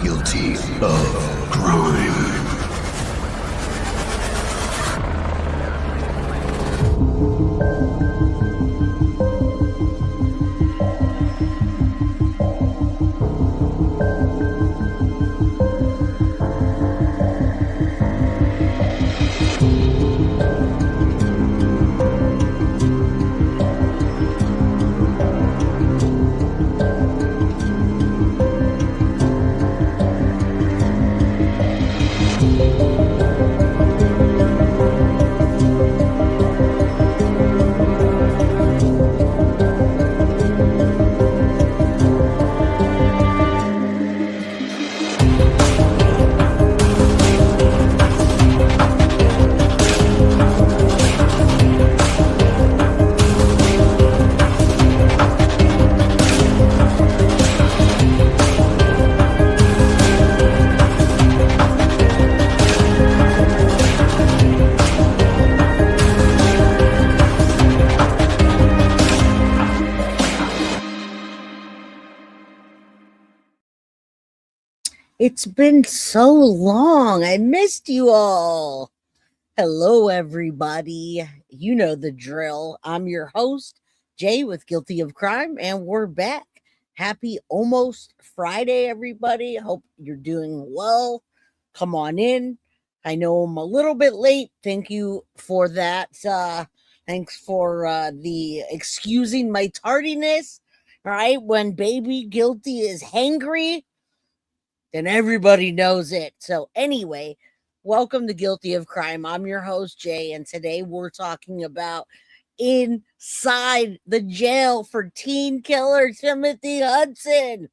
guilty of crime. It's been so long. I missed you all. Hello, everybody. You know the drill. I'm your host, Jay, with Guilty of Crime, and we're back. Happy almost Friday, everybody. Hope you're doing well. Come on in. I know I'm a little bit late. Thank you for that. Thanks for the excusing my tardiness. All right, when baby Guilty is hangry, then everybody knows it. So anyway, welcome to Guilty of Crime. I'm your host, Jay, and today we're talking about inside the jail for teen killer Timothy Hudson.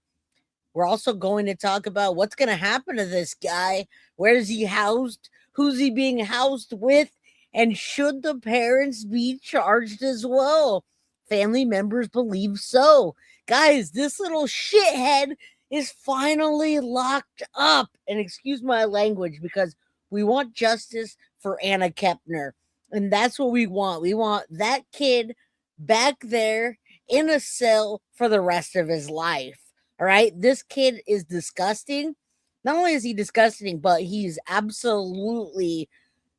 We're also going to talk about what's going to happen to this guy. Where is he housed? Who's he being housed with? And should the parents be charged as well? Family members believe so. Guys, this little shithead is finally locked up. And excuse my language, because we want justice for Anna KEPNER. And that's what we want. We want that kid back there in a cell for the rest of his life. All right? This kid is disgusting. Not only is he disgusting, but he's absolutely,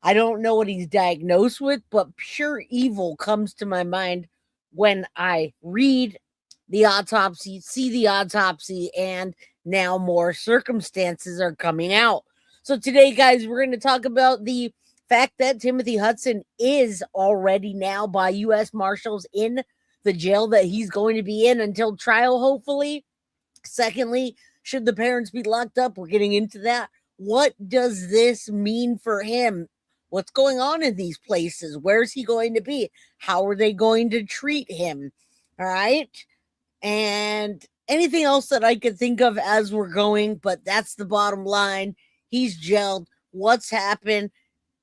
I don't know what he's diagnosed with, but pure evil comes to my mind when I read the autopsy, see the autopsy, and now more circumstances are coming out. So today, guys, we're going to talk about the fact that Timothy Hudson is already now by U.S. Marshals in the jail that he's going to be in until trial, hopefully. Secondly, should the parents be locked up? We're getting into that. What does this mean for him? What's going on in these places? Where's he going to be? How are they going to treat him? All right. And anything else that I could think of as we're going, but that's the bottom line. He's jailed. What's happened?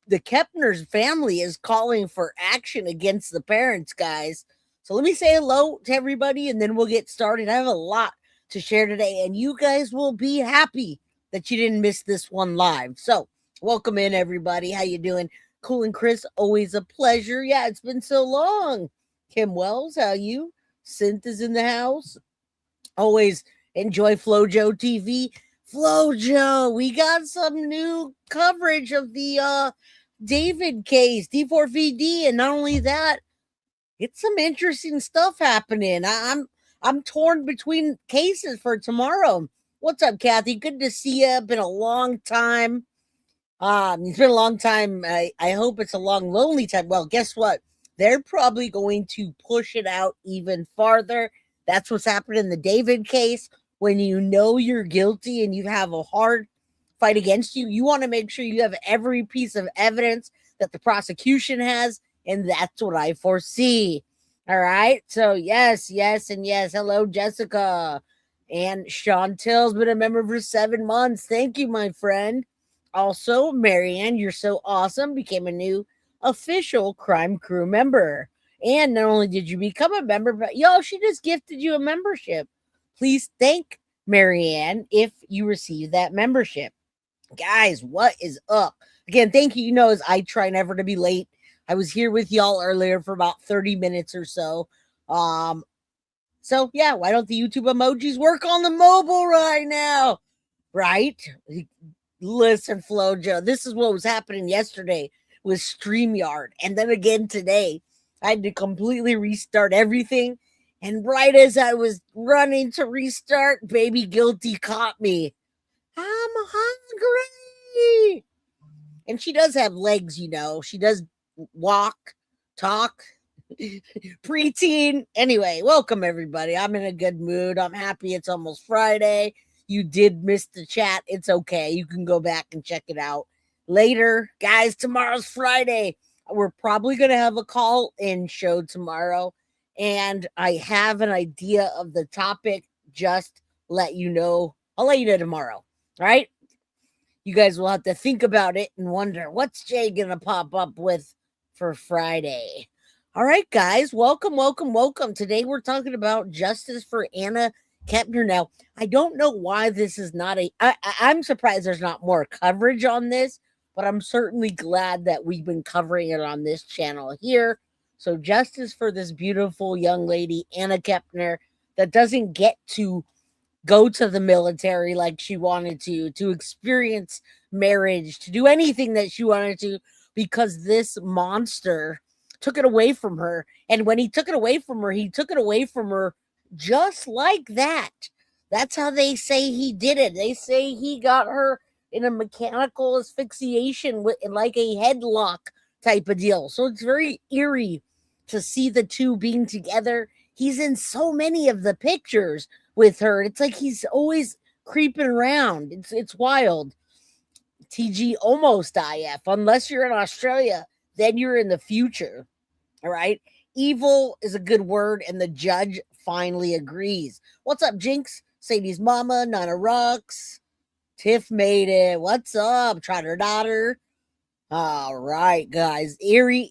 The KEPNER's family is calling for action against the parents, guys. So let me say hello to everybody, and then we'll get started. I have a lot to share today, and you guys will be happy that you didn't miss this one live. So welcome in, everybody. How you doing? Cool and Chris, always a pleasure. Yeah, it's been so long. Kim Wells, how you? Synth is in the house. Always enjoy FloJo TV. FloJo, we got some new coverage of the David case, D4VD, and not only that, it's some interesting stuff happening. I'm torn between cases for tomorrow. What's up, Kathy? Good to see you. Been a long time. It's been a long time. I hope it's a long, lonely time. Well, guess what? They're probably going to push it out even farther. That's what's happened in the David case. When you know you're guilty and you have a hard fight against you, you want to make sure you have every piece of evidence that the prosecution has, and that's what I foresee. All right? So, yes, and yes. Hello, Jessica. And Chantel's been a member for 7 months. Thank you, my friend. Also, Marianne, you're so awesome. Became a new official Crime Crew member. And not only did you become a member, but she just gifted you a membership. Please thank Marianne if you receive that membership. Guys, what is up? Again, thank you. You know, as I try never to be late. I was here with y'all earlier for about 30 minutes or so. So yeah, why don't the YouTube emojis work on the mobile right now? right? Listen, Flojo, this is what was happening yesterday with StreamYard. And then again today, I had to completely restart everything. And right as I was running to restart, baby Guilty caught me. I'm hungry. And she does have legs, you know. She does walk, talk, preteen. Anyway, welcome everybody. I'm in a good mood. I'm happy it's almost Friday. You did miss the chat. It's okay. You can go back and check it out later. Guys, tomorrow's Friday. We're probably going to have a call-in show tomorrow. And I have an idea of the topic. Just let you know. I'll let you know tomorrow. All right? You guys will have to think about it and wonder, what's Jay going to pop up with for Friday? All right, guys, welcome. Today we're talking about justice for Anna KEPNER. Now, I don't know why this is not I'm surprised there's not more coverage on this, but I'm certainly glad that we've been covering it on this channel here. So justice for this beautiful young lady, Anna KEPNER, that doesn't get to go to the military like she wanted to experience marriage, to do anything that she wanted to, because this monster took it away from her. And when he took it away from her, he took it away from her just like that. That's how they say he did it. They say he got her in a mechanical asphyxiation with like a headlock type of deal. So it's very eerie to see the two being together. He's in so many of the pictures with her. It's like he's always creeping around. It's wild. TG almost IF. Unless you're in Australia, then you're in the future. All right. Evil is a good word, and the judge finally agrees. What's up, Jinx? Sadie's mama, Nana Rocks. Tiff made it. What's up? Trotter daughter. All right, guys. Eerie.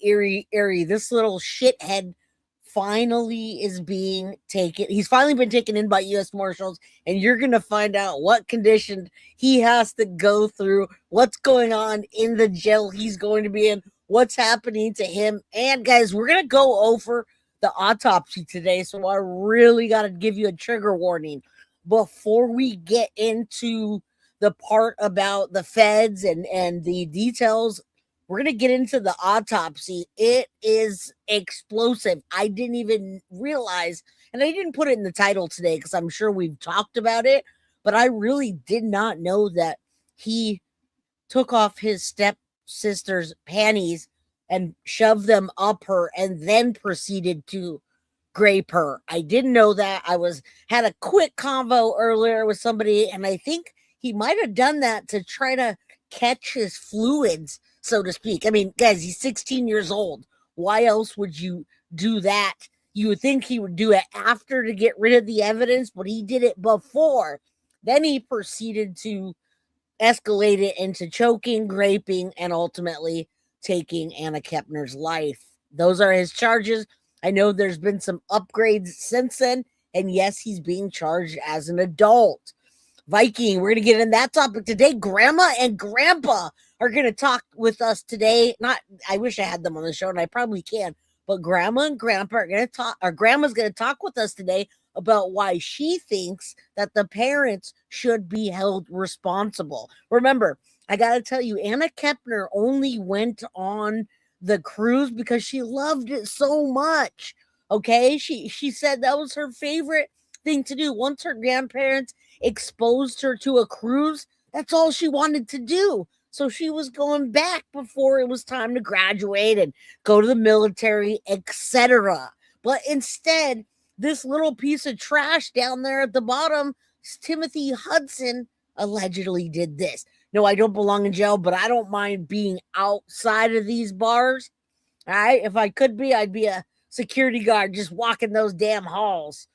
This little shithead finally is being taken. He's finally been taken in by U.S. Marshals, and you're going to find out what condition he has to go through, what's going on in the jail he's going to be in, what's happening to him. And guys, we're going to go over the autopsy today, so I really got to give you a trigger warning before we get into the part about the feds and the details. We're going to get into the autopsy. It is explosive. I didn't even realize, and I didn't put it in the title today because I'm sure we've talked about it, but I really did not know that he took off his stepsister's panties and shoved them up her and then proceeded to grape her. I didn't know that. Had a quick convo earlier with somebody, and I think he might have done that to try to catch his fluids, so to speak. I mean, guys, he's 16 years old. Why else would you do that? You would think he would do it after to get rid of the evidence, but he did it before. Then he proceeded to escalate it into choking, graping, and ultimately taking Anna KEPNER's life. Those are his charges. I know there's been some upgrades since then, and yes, he's being charged as an adult. Viking, we're going to get in that topic today. Grandma and Grandpa are going to talk with us today. I wish I had them on the show, and I probably can, but Grandma and Grandpa are going to talk, or Grandma's going to talk with us today about why she thinks that the parents should be held responsible. Remember, I got to tell you, Anna KEPNER only went on the cruise because she loved it so much. Okay, she said that was her favorite thing to do. Once her grandparents exposed her to a cruise, that's all she wanted to do. So she was going back before it was time to graduate and go to the military, etc. But instead, this little piece of trash down there at the bottom, Timothy Hudson, allegedly did this. No, I don't belong in jail, but I don't mind being outside of these bars. All right. If I could be, I'd be a security guard just walking those damn halls.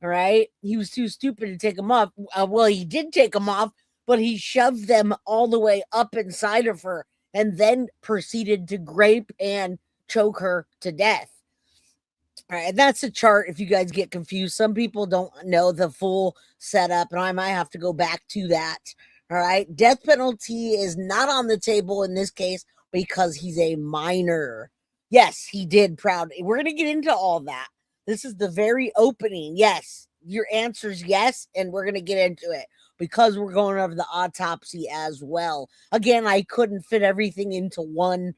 All right. He was too stupid to take them off. Well, he did take them off, but he shoved them all the way up inside of her and then proceeded to grape and choke her to death. All right, and that's a chart if you guys get confused. Some people don't know the full setup, and I might have to go back to that. All right, death penalty is not on the table in this case because he's a minor. Yes, he did proud. We're going to get into all that. This is the very opening. Yes, your answer is yes, and we're going to get into it because we're going over the autopsy as well. Again, I couldn't fit everything into one,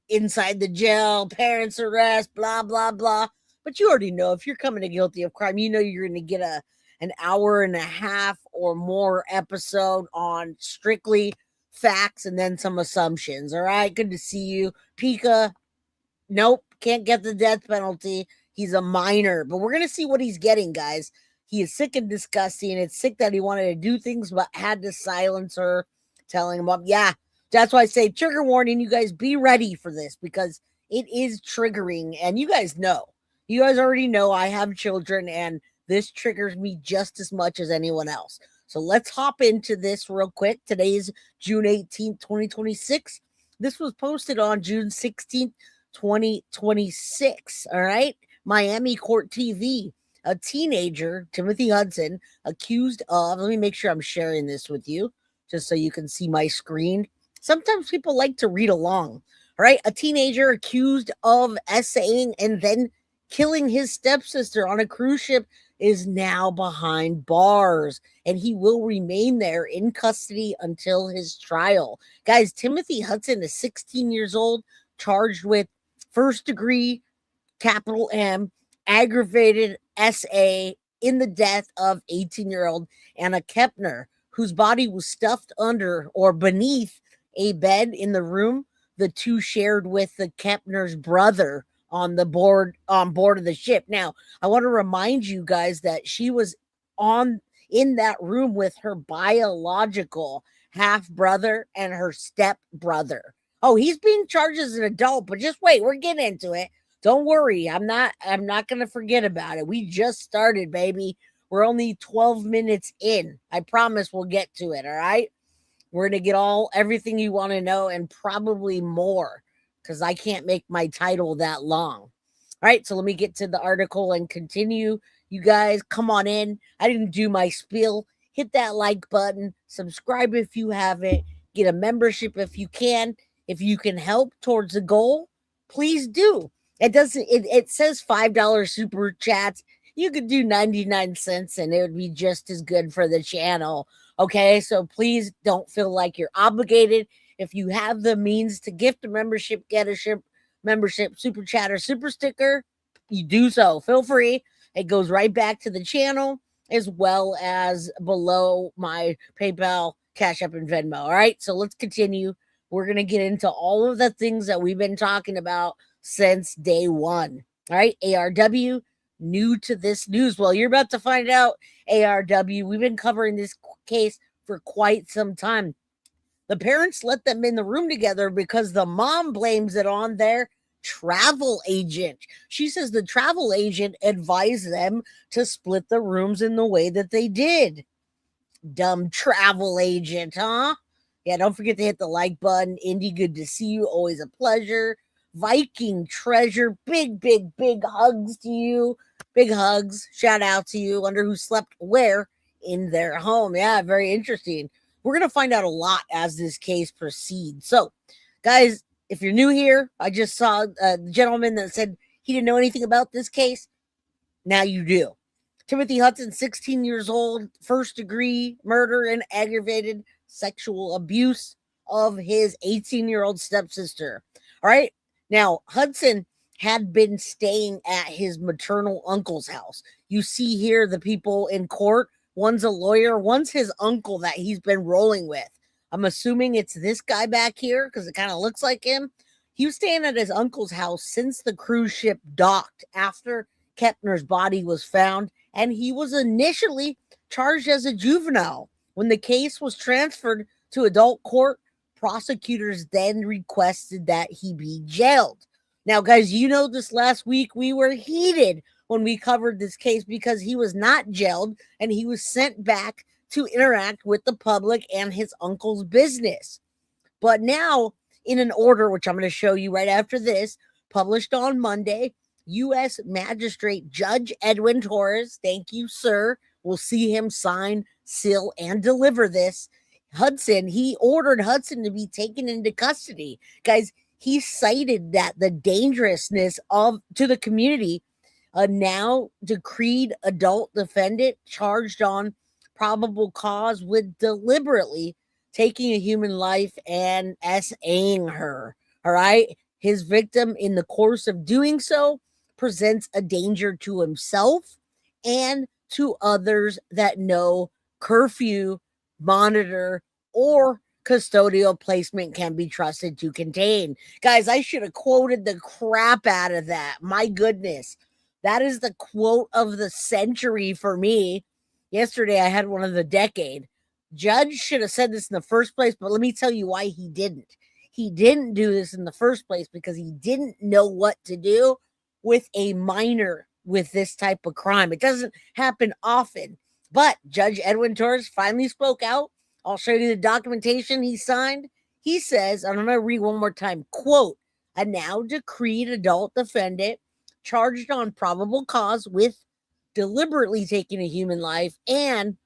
inside the jail, parents arrest, blah, blah, blah. But you already know if you're coming to Guilty of Crime, you know you're going to get an hour and a half or more episode on strictly facts and then some assumptions. All right, good to see you. Pika, nope, can't get the death penalty. He's a minor, but we're going to see what he's getting, guys. He is sick and disgusting. It's sick that he wanted to do things but had to silence her, telling him up. Yeah, that's why I say trigger warning. You guys be ready for this because it is triggering. And you guys know. You guys already know I have children and this triggers me just as much as anyone else. So let's hop into this real quick. Today is June 18th, 2026. This was posted on June 16th, 2026. All right. Miami Court TV. A teenager, Timothy Hudson, accused of, let me make sure I'm sharing this with you just so you can see my screen. Sometimes people like to read along. All right. A teenager accused of essaying and then killing his stepsister on a cruise ship is now behind bars, and he will remain there in custody until his trial. Guys, Timothy Hudson is 16 years old, charged with first degree, capital M, aggravated SA in the death of 18-year-old Anna KEPNER, whose body was stuffed under or beneath a bed in the room the two shared with the KEPNER's brother on board of the ship. Now, I want to remind you guys that she was in that room with her biological half brother and her step brother. Oh, he's being charged as an adult, but just wait, we're getting into it. Don't worry, I'm not going to forget about it. We just started, baby. We're only 12 minutes in. I promise we'll get to it, all right? We're going to get everything you want to know and probably more, because I can't make my title that long. All right, so let me get to the article and continue. You guys, come on in. I didn't do my spiel. Hit that like button. Subscribe if you haven't. Get a membership if you can. If you can help towards the goal, please do. It says $5 super chats. You could do 99 cents and it would be just as good for the channel. Okay, so please don't feel like you're obligated. If you have the means to gift a membership, get a membership, super chat, or super sticker, you do so. Feel free. It goes right back to the channel as well as below my PayPal, Cash App, and Venmo. All right, so let's continue. We're going to get into all of the things that we've been talking about since day one. All right, ARW, new to this news. Well, you're about to find out, ARW. We've been covering this case for quite some time. The parents let them in the room together because the mom blames it on their travel agent. She says the travel agent advised them to split the rooms in the way that they did. Dumb travel agent, huh? Yeah, don't forget to hit the like button. Indy, good to see you. Always a pleasure. Viking treasure, big hugs to you. Big hugs. Shout out to you. Wonder who slept where in their home. Yeah, very interesting. We're going to find out a lot as this case proceeds. So, guys, if you're new here, I just saw the gentleman that said he didn't know anything about this case. Now you do. Timothy Hudson, 16 years old, first degree murder and aggravated sexual abuse of his 18-year-old stepsister. All right. Now, Hudson had been staying at his maternal uncle's house. You see here the people in court. One's a lawyer. One's his uncle that he's been rolling with. I'm assuming it's this guy back here because it kind of looks like him. He was staying at his uncle's house since the cruise ship docked after KEPNER's body was found, and he was initially charged as a juvenile. When the case was transferred to adult court, prosecutors then requested that he be jailed. Now, guys, you know this last week we were heated when we covered this case because he was not jailed and he was sent back to interact with the public and his uncle's business. But now, in an order, which I'm going to show you right after this, published on Monday, U.S. Magistrate Judge Edwin Torres, thank you, sir, we'll see him sign, seal, and deliver this. He ordered Hudson to be taken into custody. Guys, he cited that the dangerousness to the community A now decreed adult defendant charged on probable cause with deliberately taking a human life and SAing her. All right. His victim, in the course of doing so, presents a danger to himself and to others that no curfew, monitor, or custodial placement can be trusted to contain. Guys, I should have quoted the crap out of that. My goodness. That is the quote of the century for me. Yesterday, I had one of the decade. Judge should have said this in the first place, but let me tell you why he didn't. He didn't do this in the first place because he didn't know what to do with a minor with this type of crime. It doesn't happen often. But Judge Edwin Torres finally spoke out. I'll show you the documentation he signed. He says, and I'm going to read one more time, quote, a now decreed adult defendant charged on probable cause with deliberately taking a human life and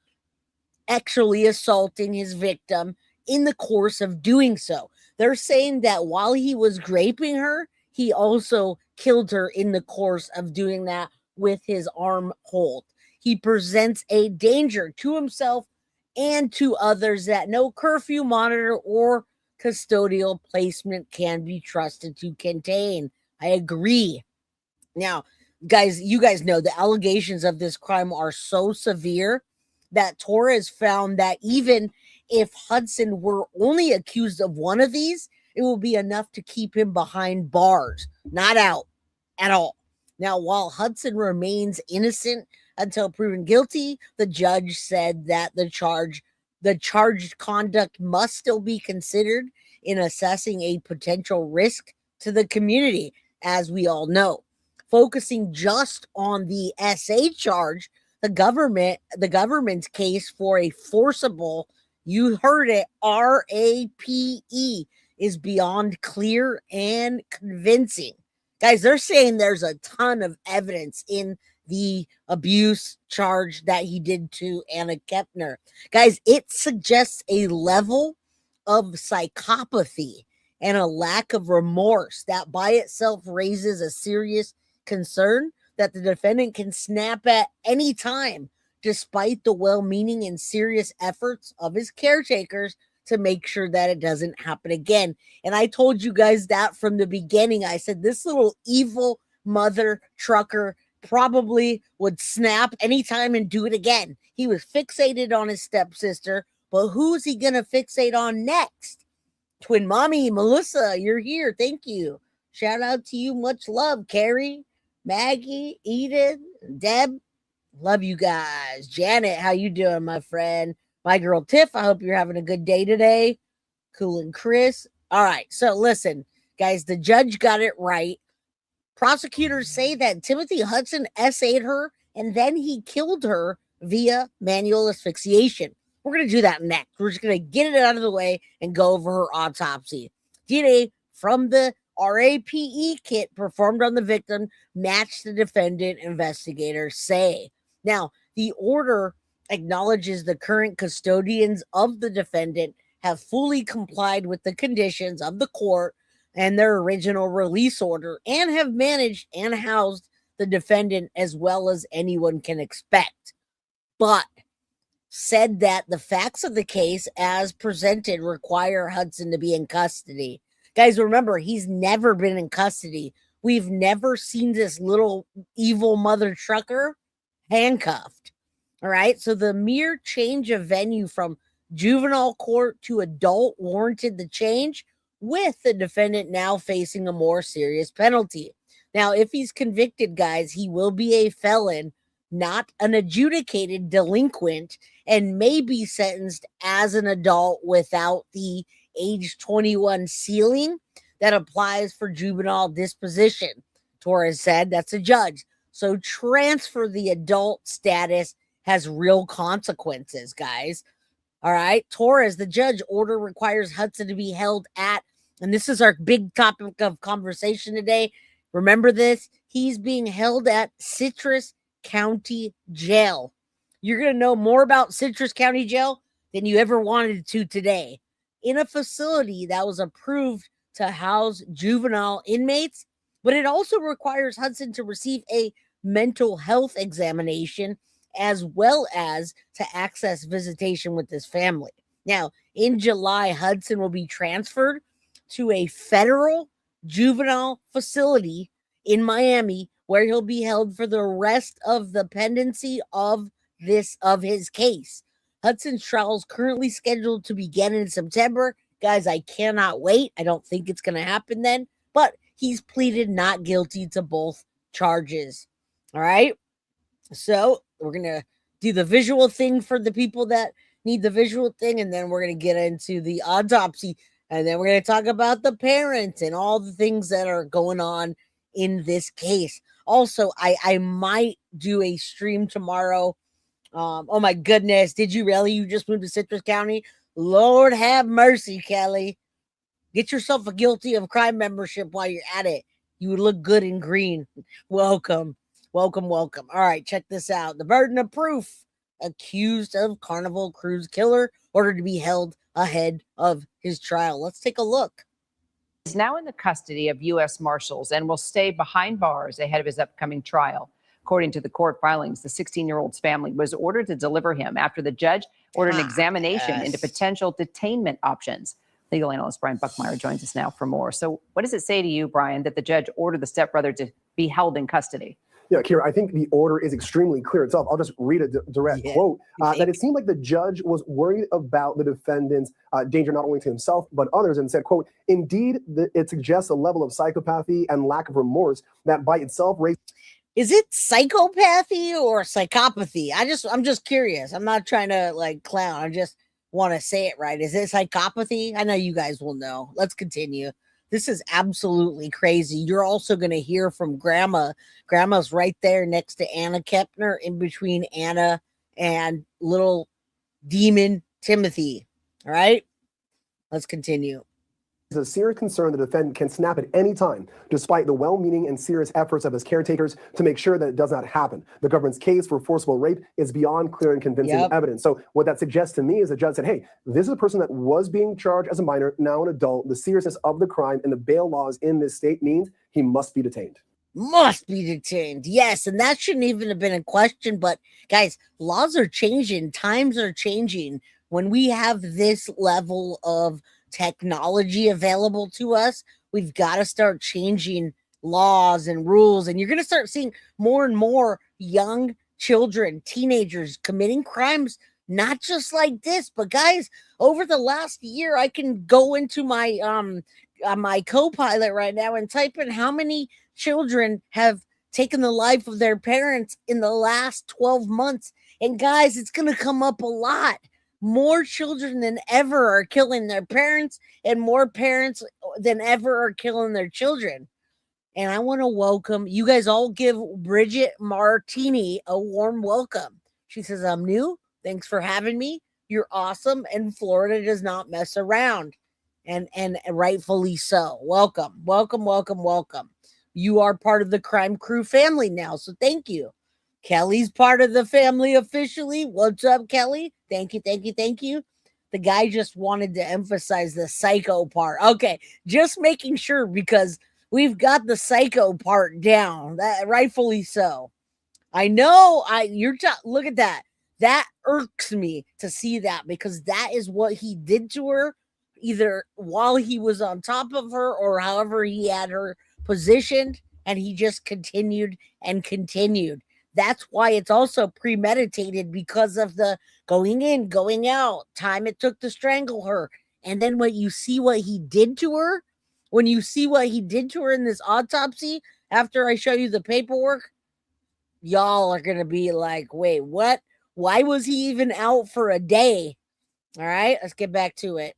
actually assaulting his victim in the course of doing so. They're saying that while he was graping her, he also killed her in the course of doing that with his arm hold. He presents a danger to himself and to others that no curfew, monitor, or custodial placement can be trusted to contain. I agree. Now, guys, you guys know the allegations of this crime are so severe that Torres found that even if Hudson were only accused of one of these, it will be enough to keep him behind bars, not out at all. Now, while Hudson remains innocent until proven guilty, the judge said that the charged conduct must still be considered in assessing a potential risk to the community, as we all know. Focusing just on the SA charge, the government's case for a forcible, you heard it, RAPE, is beyond clear and convincing. Guys, they're saying there's a ton of evidence in the abuse charge that he did to Anna KEPNER. Guys, it suggests a level of psychopathy and a lack of remorse that by itself raises a serious concern that the defendant can snap at any time, despite the well-meaning and serious efforts of his caretakers to make sure that it doesn't happen again. And I told you guys that from the beginning. I said this little evil mother trucker probably would snap anytime and do it again. He was fixated on his stepsister, but who's he going to fixate on next? Twin mommy, Melissa, you're here. Thank you. Shout out to you. Much love, Carrie, Maggie, Edith, Deb. Love you guys. Janet, how you doing, my friend? My girl Tiff, I hope you're having a good day today. Cool and Chris. All right, so listen, guys, the judge got it right. Prosecutors say that Timothy Hudson SA'd her and then he killed her via manual asphyxiation. We're going to do that next. We're just going to get it out of the way and go over her autopsy. DNA from the RAPE kit performed on the victim matched the defendant, investigators say. Now, the order acknowledges the current custodians of the defendant have fully complied with the conditions of the court and their original release order and have managed and housed the defendant as well as anyone can expect. But said that the facts of the case as presented require Hudson to be in custody. Guys, remember, he's never been in custody. We've never seen this little evil mother trucker handcuffed. All right. So the mere change of venue from juvenile court to adult warranted the change, with the defendant now facing a more serious penalty. Now, if he's convicted, guys, he will be a felon, not an adjudicated delinquent, and may be sentenced as an adult without the age 21 ceiling that applies for juvenile disposition. Torres said, that's a judge. So transfer the adult status has real consequences, guys. All right. Torres, the judge order requires Hudson to be held at, and this is our big topic of conversation today. Remember this, he's being held at Citrus County Jail. You're going to know more about Citrus County Jail than you ever wanted to today. In a facility that was approved to house juvenile inmates, but it also requires Hudson to receive a mental health examination, as well as to access visitation with his family. Now, in July, Hudson will be transferred to a federal juvenile facility in Miami, where he'll be held for the rest of the pendency of his case. Hudson's trial is currently scheduled to begin in September. Guys, I cannot wait. I don't think it's going to happen then, but he's pleaded not guilty to both charges. All right. So we're going to do the visual thing for the people that need the visual thing, and then we're going to get into the autopsy, and then we're going to talk about the parents and all the things that are going on in this case. Also, I might do a stream tomorrow. Oh my goodness, did you really? You just moved to Citrus County? Lord have mercy, Kelly. Get yourself a guilty of crime membership while you're at it. You would look good in green. Welcome. Welcome. All right, check this out. The burden of proof. Accused of Carnival Cruise killer, ordered to be held ahead of his trial. Let's take a look. He's now in the custody of U.S. Marshals and will stay behind bars ahead of his upcoming trial. According to the court filings, the 16-year-old's family was ordered to deliver him after the judge ordered an examination into potential detainment options. Legal analyst Brian Buckmeyer joins us now for more. So what does it say to you, Brian, that the judge ordered the stepbrother to be held in custody? Yeah, Kira, I think the order is extremely clear itself. I'll just read a direct quote that it seemed like the judge was worried about the defendant's danger not only to himself but others, and said, quote, indeed, it suggests a level of psychopathy and lack of remorse that by itself raises. Is it psychopathy or psychopathy? I'm just curious. I'm not trying to like clown. I just want to say it right. Is it psychopathy? I know you guys will know. Let's continue. This is absolutely crazy. You're also going to hear from Grandma. Grandma's right there next to Anna KEPNER, in between Anna and little demon Timothy. All right, let's continue. It's a serious concern the defendant can snap at any time, despite the well-meaning and serious efforts of his caretakers to make sure that it does not happen. The government's case for forcible rape is beyond clear and convincing evidence. So what that suggests to me is the judge said, hey, this is a person that was being charged as a minor, now an adult. The seriousness of the crime and the bail laws in this state means he must be detained. Must be detained. Yes, and that shouldn't even have been a question. But guys, laws are changing. Times are changing. When we have this level of technology available to us, we've got to start changing laws and rules, and you're going to start seeing more and more young children, teenagers committing crimes, not just like this, but guys, over the last year, I can go into my my Copilot right now and type in how many children have taken the life of their parents in the last 12 months, and guys, it's going to come up a lot. More children than ever are killing their parents, and more parents than ever are killing their children. And I want to welcome you guys. All give Bridget Martini a warm welcome. She says, I'm new. Thanks for having me. You're awesome. And Florida does not mess around. And rightfully so. Welcome. You are part of the Crime Crew family now. So thank you. Kelly's part of the family officially. What's up, Kelly? Thank you. The guy just wanted to emphasize the psycho part. Okay, just making sure, because we've got the psycho part down. That rightfully so. I know. Look at that. That irks me to see that, because that is what he did to her, either while he was on top of her or however he had her positioned, and he just continued and continued. That's why it's also premeditated, because of the going in, going out, time it took to strangle her. And then when you see what he did to her, in this autopsy, after I show you the paperwork, y'all are going to be like, wait, what? Why was he even out for a day? All right, let's get back to it.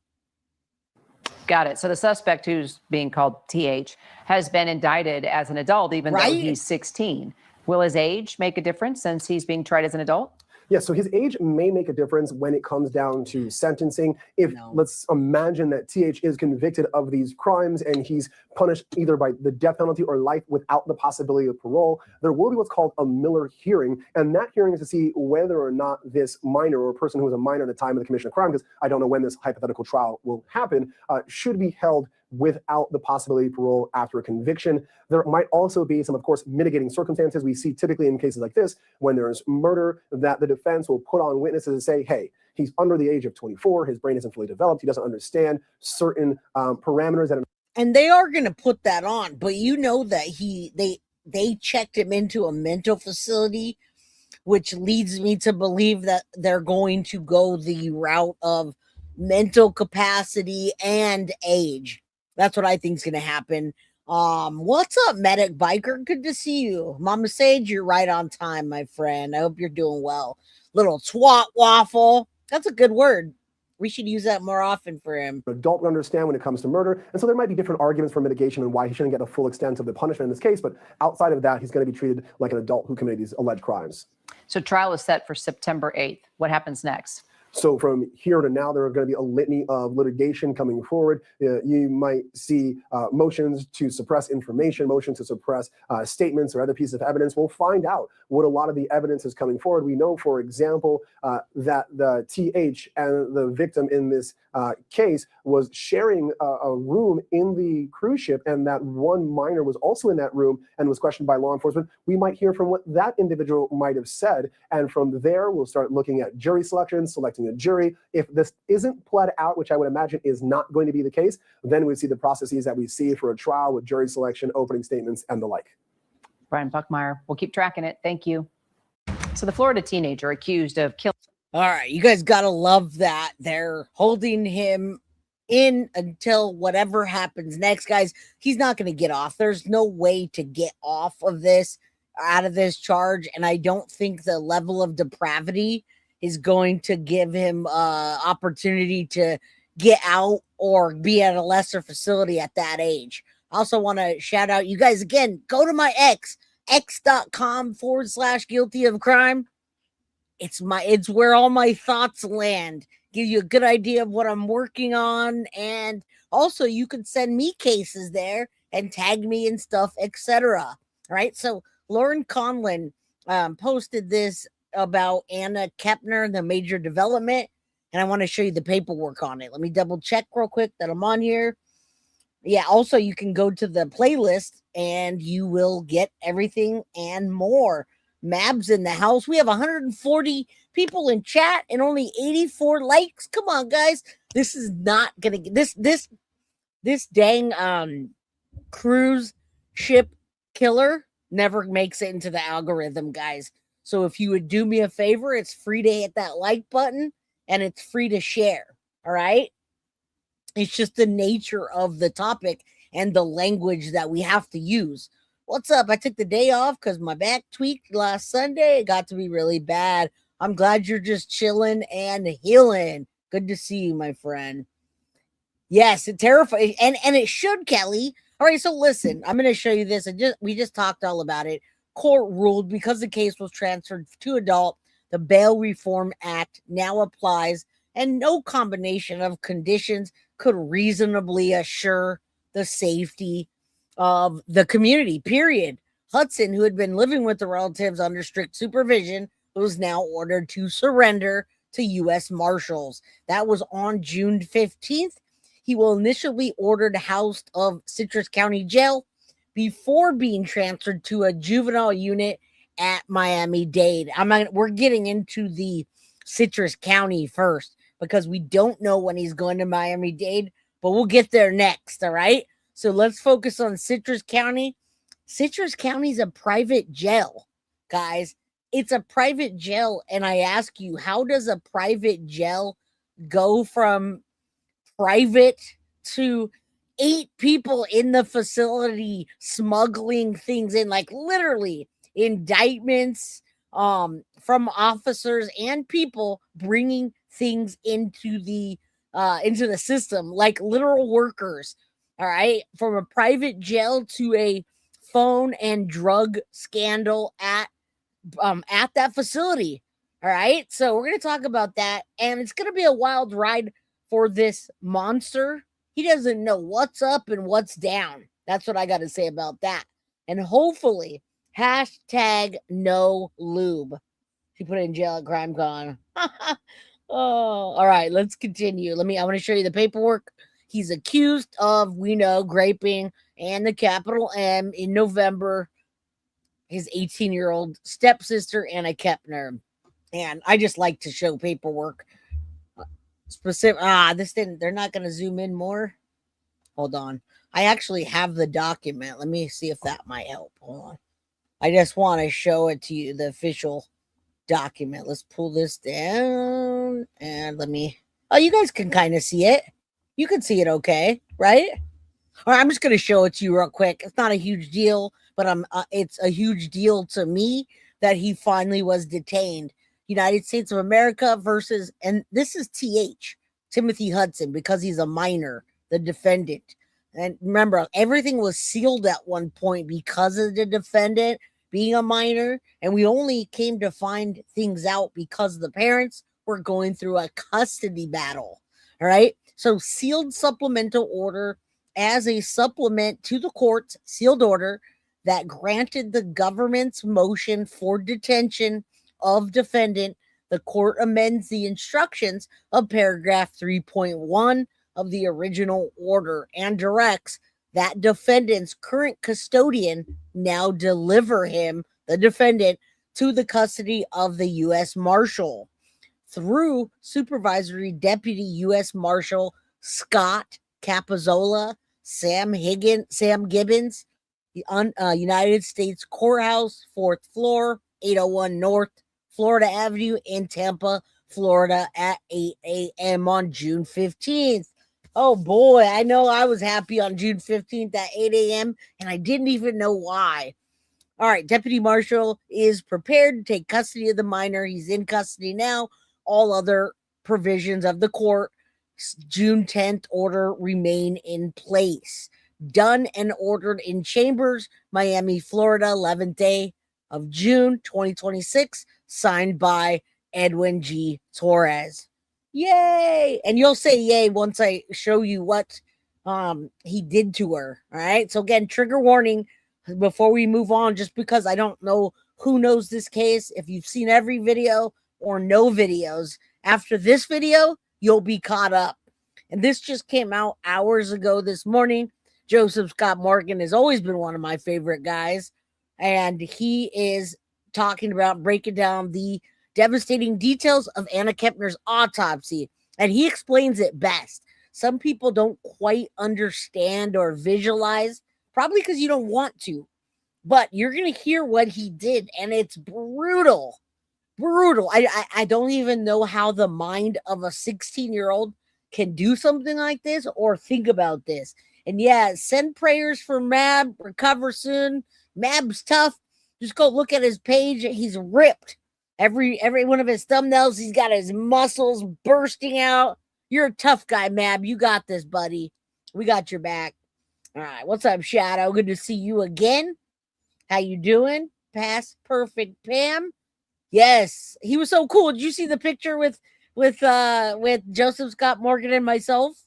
Got it. So the suspect, who's being called TH, has been indicted as an adult, even though he's 16. Will his age make a difference since he's being tried as an adult? Yeah, so his age may make a difference when it comes down to sentencing. Let's imagine that TH is convicted of these crimes and he's punished either by the death penalty or life without the possibility of parole, there will be what's called a Miller hearing. And that hearing is to see whether or not this minor, or person who was a minor at the time of the commission of crime, because I don't know when this hypothetical trial will happen, should be held without the possibility of parole after a conviction. There might also be some, of course, mitigating circumstances. We see typically in cases like this, when there's murder, that the defense will put on witnesses and say, hey, he's under the age of 24, his brain isn't fully developed, he doesn't understand certain parameters that. And they are going to put that on, but you know that they checked him into a mental facility, which leads me to believe that they're going to go the route of mental capacity and age. That's what I think is going to happen. What's up, Medic Biker? Good to see you. Mama Sage, you're right on time, my friend. I hope you're doing well. Little twat waffle. That's a good word. We should use that more often for him. An adult would understand when it comes to murder. And so there might be different arguments for mitigation and why he shouldn't get the full extent of the punishment in this case. But outside of that, he's going to be treated like an adult who committed these alleged crimes. So trial is set for September 8th. What happens next? So from here to now, there are going to be a litany of litigation coming forward. You might see motions to suppress information, motions to suppress statements or other pieces of evidence. We'll find out what a lot of the evidence is coming forward. We know, for example, that the TH and the victim in this case was sharing a room in the cruise ship, and that one minor was also in that room and was questioned by law enforcement. We might hear from what that individual might have said, and from there, we'll start looking at jury selection, selecting a jury. If this isn't pled out, which I would imagine is not going to be the case, then we see the processes that we see for a trial with jury selection, opening statements, and the like. Brian Buckmeyer, we'll keep tracking it. Thank you. So the Florida teenager accused of killing. All right, you guys got to love that. They're holding him in until whatever happens next, guys. He's not going to get off. There's no way to get off of this, out of this charge. And I don't think the level of depravity is going to give him opportunity to get out or be at a lesser facility at that age. I also want to shout out you guys again. Go to my x.com/guilty of crime. It's where all my thoughts land. Give you a good idea of what I'm working on, and also you can send me cases there and tag me and stuff, etc. All right. So Lauren Conlon posted this about Anna KEPNER, the major development, and I want to show you the paperwork on it. Let me double check real quick that I'm on here. Yeah, also you can go to the playlist and you will get everything and more. Mab's in the house. We have 140 people in chat and only 84 likes. Come on, guys. This is not gonna get this dang cruise ship killer never makes it into the algorithm, guys. So if you would do me a favor, it's free to hit that like button and it's free to share. All right. It's just the nature of the topic and the language that we have to use. What's up? I took the day off because my back tweaked last Sunday. It got to be really bad. I'm glad you're just chilling and healing. Good to see you, my friend. Yes, it terrifies, and it should, Kelly. All right, so listen, I'm going to show you this. We just talked all about it. Court ruled because the case was transferred to adult, the Bail Reform Act now applies, and no combination of conditions could reasonably assure the safety of the community, period. Hudson, who had been living with the relatives under strict supervision, was now ordered to surrender to U.S. Marshals. That was on June 15th. He will initially be ordered housed of Citrus County Jail before being transferred to a juvenile unit at Miami-Dade. We're getting into the Citrus County first because we don't know when he's going to Miami-Dade, but we'll get there next, all right? So let's focus on Citrus County. Citrus County is a private jail, guys. It's a private jail. And I ask you, how does a private jail go from private to 8 people in the facility smuggling things in, like literally indictments from officers and people bringing things into the system, like literal workers. All right, from a private jail to a phone and drug scandal at that facility. All right, so we're going to talk about that, and it's going to be a wild ride for this monster. He doesn't know what's up and what's down. That's what I got to say about that. And hopefully, #no lube. He put it in jail at CrimeCon. Oh, all right, let's continue. I want to show you the paperwork. He's accused of, we know, raping and the capital M in November his 18-year-old stepsister, Anna KEPNER. And I just like to show paperwork. Specific. They're not going to zoom in more. Hold on. I actually have the document. Let me see if that might help. Hold on. I just want to show it to you, the official document. Let's pull this down and you guys can kind of see it. You can see it okay, right? All right, I'm just going to show it to you real quick. It's not a huge deal, but it's a huge deal to me that he finally was detained. United States of America versus, and this is Timothy Hudson, because he's a minor, the defendant. And remember, everything was sealed at one point because of the defendant being a minor, and we only came to find things out because the parents were going through a custody battle. All right, so sealed supplemental order as a supplement to the court's sealed order that granted the government's motion for detention of defendant. The court amends the instructions of paragraph 3.1 of the original order and directs that defendant's current custodian now deliver him, the defendant, to the custody of the U.S. Marshal through Supervisory Deputy U.S. Marshal Scott Capizzola, Sam Gibbons, United States Courthouse, 4th floor, 801 North Florida Avenue in Tampa, Florida at 8 a.m. on June 15th. Oh boy, I know I was happy on June 15th at 8 a.m. and I didn't even know why. All right, Deputy Marshal is prepared to take custody of the minor. He's in custody now. All other provisions of the court June 10th order remain in place. Done and ordered in chambers, Miami, Florida, 11th day of June 2026, signed by Edwin G. Torres. Yay! And you'll say yay once I show you what he did to her. All right. So again, trigger warning before we move on, just because I don't know who knows this case. If you've seen every video or no videos, after this video, you'll be caught up. And this just came out hours ago this morning. Joseph Scott Morgan has always been one of my favorite guys. And he is talking about breaking down the devastating details of Anna KEPNER's autopsy. And he explains it best. Some people don't quite understand or visualize, probably because you don't want to. But you're going to hear what he did, and it's brutal. Brutal. I don't even know how the mind of a 16-year-old can do something like this or think about this. And yeah, send prayers for Mab. Recover soon. Mab's tough. Just go look at his page. He's ripped. Every one of his thumbnails, he's got his muscles bursting out. You're a tough guy, Mab. You got this, buddy. We got your back. All right. What's up, Shadow? Good to see you again. How you doing? Past perfect Pam. Yes, he was so cool. Did you see the picture with Joseph Scott Morgan and myself?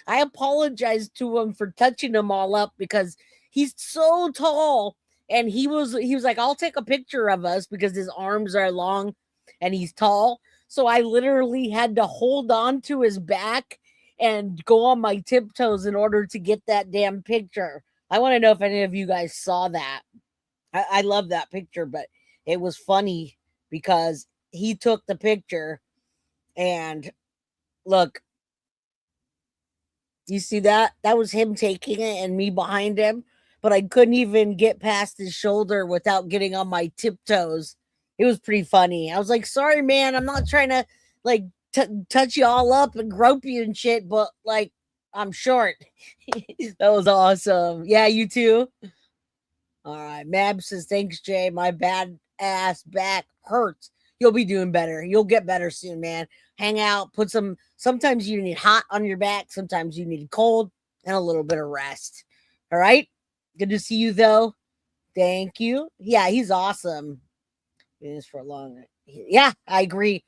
I apologized to him for touching him all up because he's so tall, and he was like, I'll take a picture of us because his arms are long and he's tall. So I literally had to hold on to his back and go on my tiptoes in order to get that damn picture. I want to know if any of you guys saw that. I love that picture, but it was funny because he took the picture and look, you see that? That was him taking it and me behind him, but I couldn't even get past his shoulder without getting on my tiptoes. It was pretty funny. I was like, sorry, man, I'm not trying to like touch you all up and grope you and shit, but like, I'm short. That was awesome. Yeah, you too. All right. Mab says, thanks, Jay. My bad ass back hurts. You'll be doing better. You'll get better soon, man. Hang out, sometimes you need hot on your back. Sometimes you need cold and a little bit of rest. All right. Good to see you though. Thank you. Yeah, he's awesome. It is for long. Yeah, I agree.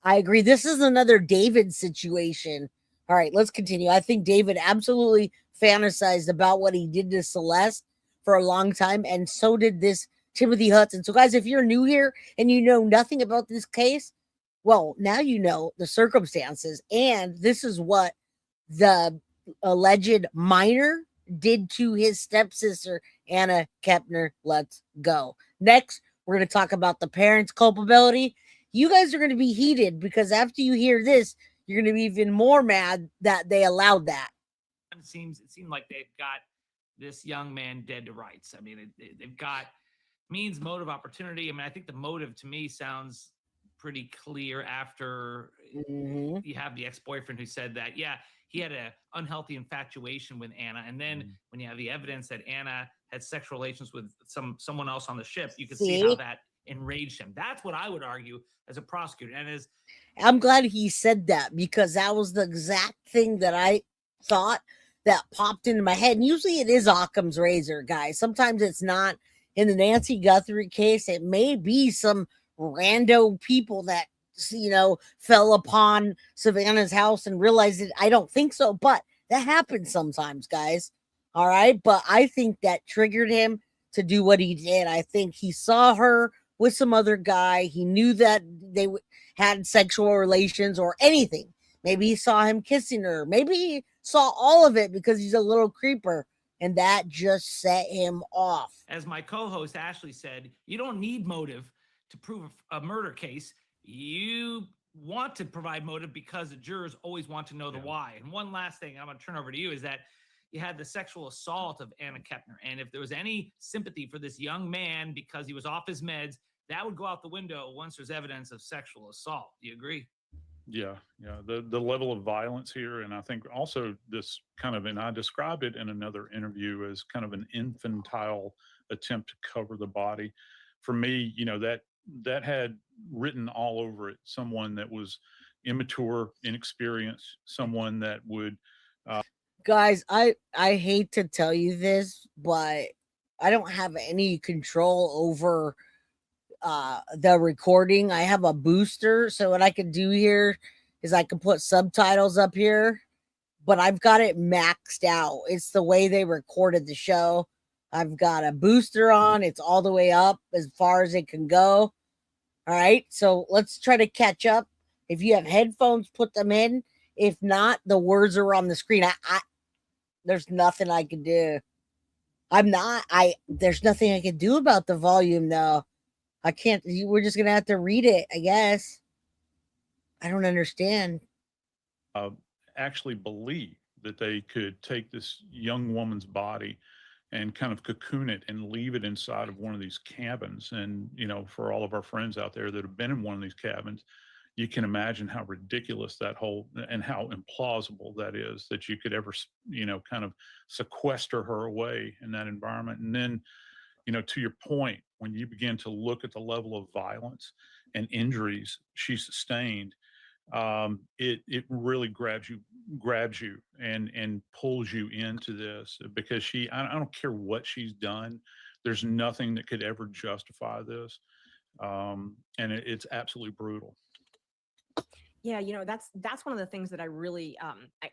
This is another David situation. All right, let's continue. I think David absolutely fantasized about what he did to Celeste for a long time, and so did this Timothy Hudson. So, guys, if you're new here and you know nothing about this case, well, now you know the circumstances, and this is what the alleged minor did to his stepsister, Anna KEPNER. Let's go. Next, we're going to talk about the parents' culpability. You guys are going to be heated because after you hear this, you're going to be even more mad that they allowed that. It seemed like they've got this young man dead to rights. I mean, they've got means, motive, opportunity. I mean, I think the motive to me sounds pretty clear after you have the ex-boyfriend who said that, yeah, he had an unhealthy infatuation with Anna. And then when you have the evidence that Anna had sexual relations with someone else on the ship, you can see how that enraged him. That's what I would argue as a prosecutor. And as I'm glad he said that because that was the exact thing that I thought that popped into my head. And usually it is Occam's razor, guys. Sometimes it's not. In the Nancy Guthrie case, it may be some rando people that, fell upon Savannah's house and realized it. I don't think so, but that happens sometimes, guys. All right. But I think that triggered him to do what he did. I think he saw her with some other guy. He knew that they had sexual relations or anything. Maybe he saw him kissing her. Maybe he saw all of it because he's a little creeper. And that just set him off. As my co-host Ashley said, you don't need motive to prove a murder case. You want to provide motive because the jurors always want to know the why. And one last thing I'm going to turn over to you is that you had the sexual assault of Anna KEPNER. And if there was any sympathy for this young man because he was off his meds, that would go out the window once there's evidence of sexual assault. Do you agree? Yeah. The level of violence here, and I think also this kind of, and I described it in another interview as kind of an infantile attempt to cover the body. For me, that had written all over it someone that was immature, inexperienced, someone that would. Guys, I hate to tell you this, but I don't have any control over the recording. I have a booster, so what I can do here is I can put subtitles up here, but I've got it maxed out. It's the way they recorded the show. I've got a booster on. It's all the way up as far as it can go. All right, so let's try to catch up. If you have headphones, put them in. If not, the words are on the screen. There's nothing I can do. There's nothing I can do about the volume though. I can't. We're just gonna have to read it, I guess. I don't understand. Actually believe that they could take this young woman's body and kind of cocoon it and leave it inside of one of these cabins. And, for all of our friends out there that have been in one of these cabins, you can imagine how ridiculous that whole and how implausible that is, that you could ever, kind of sequester her away in that environment. And then, to your point, when you begin to look at the level of violence and injuries she sustained, it really grabs you and pulls you into this because I don't care what she's done. There's nothing that could ever justify this. And it's absolutely brutal. Yeah, that's one of the things that I really,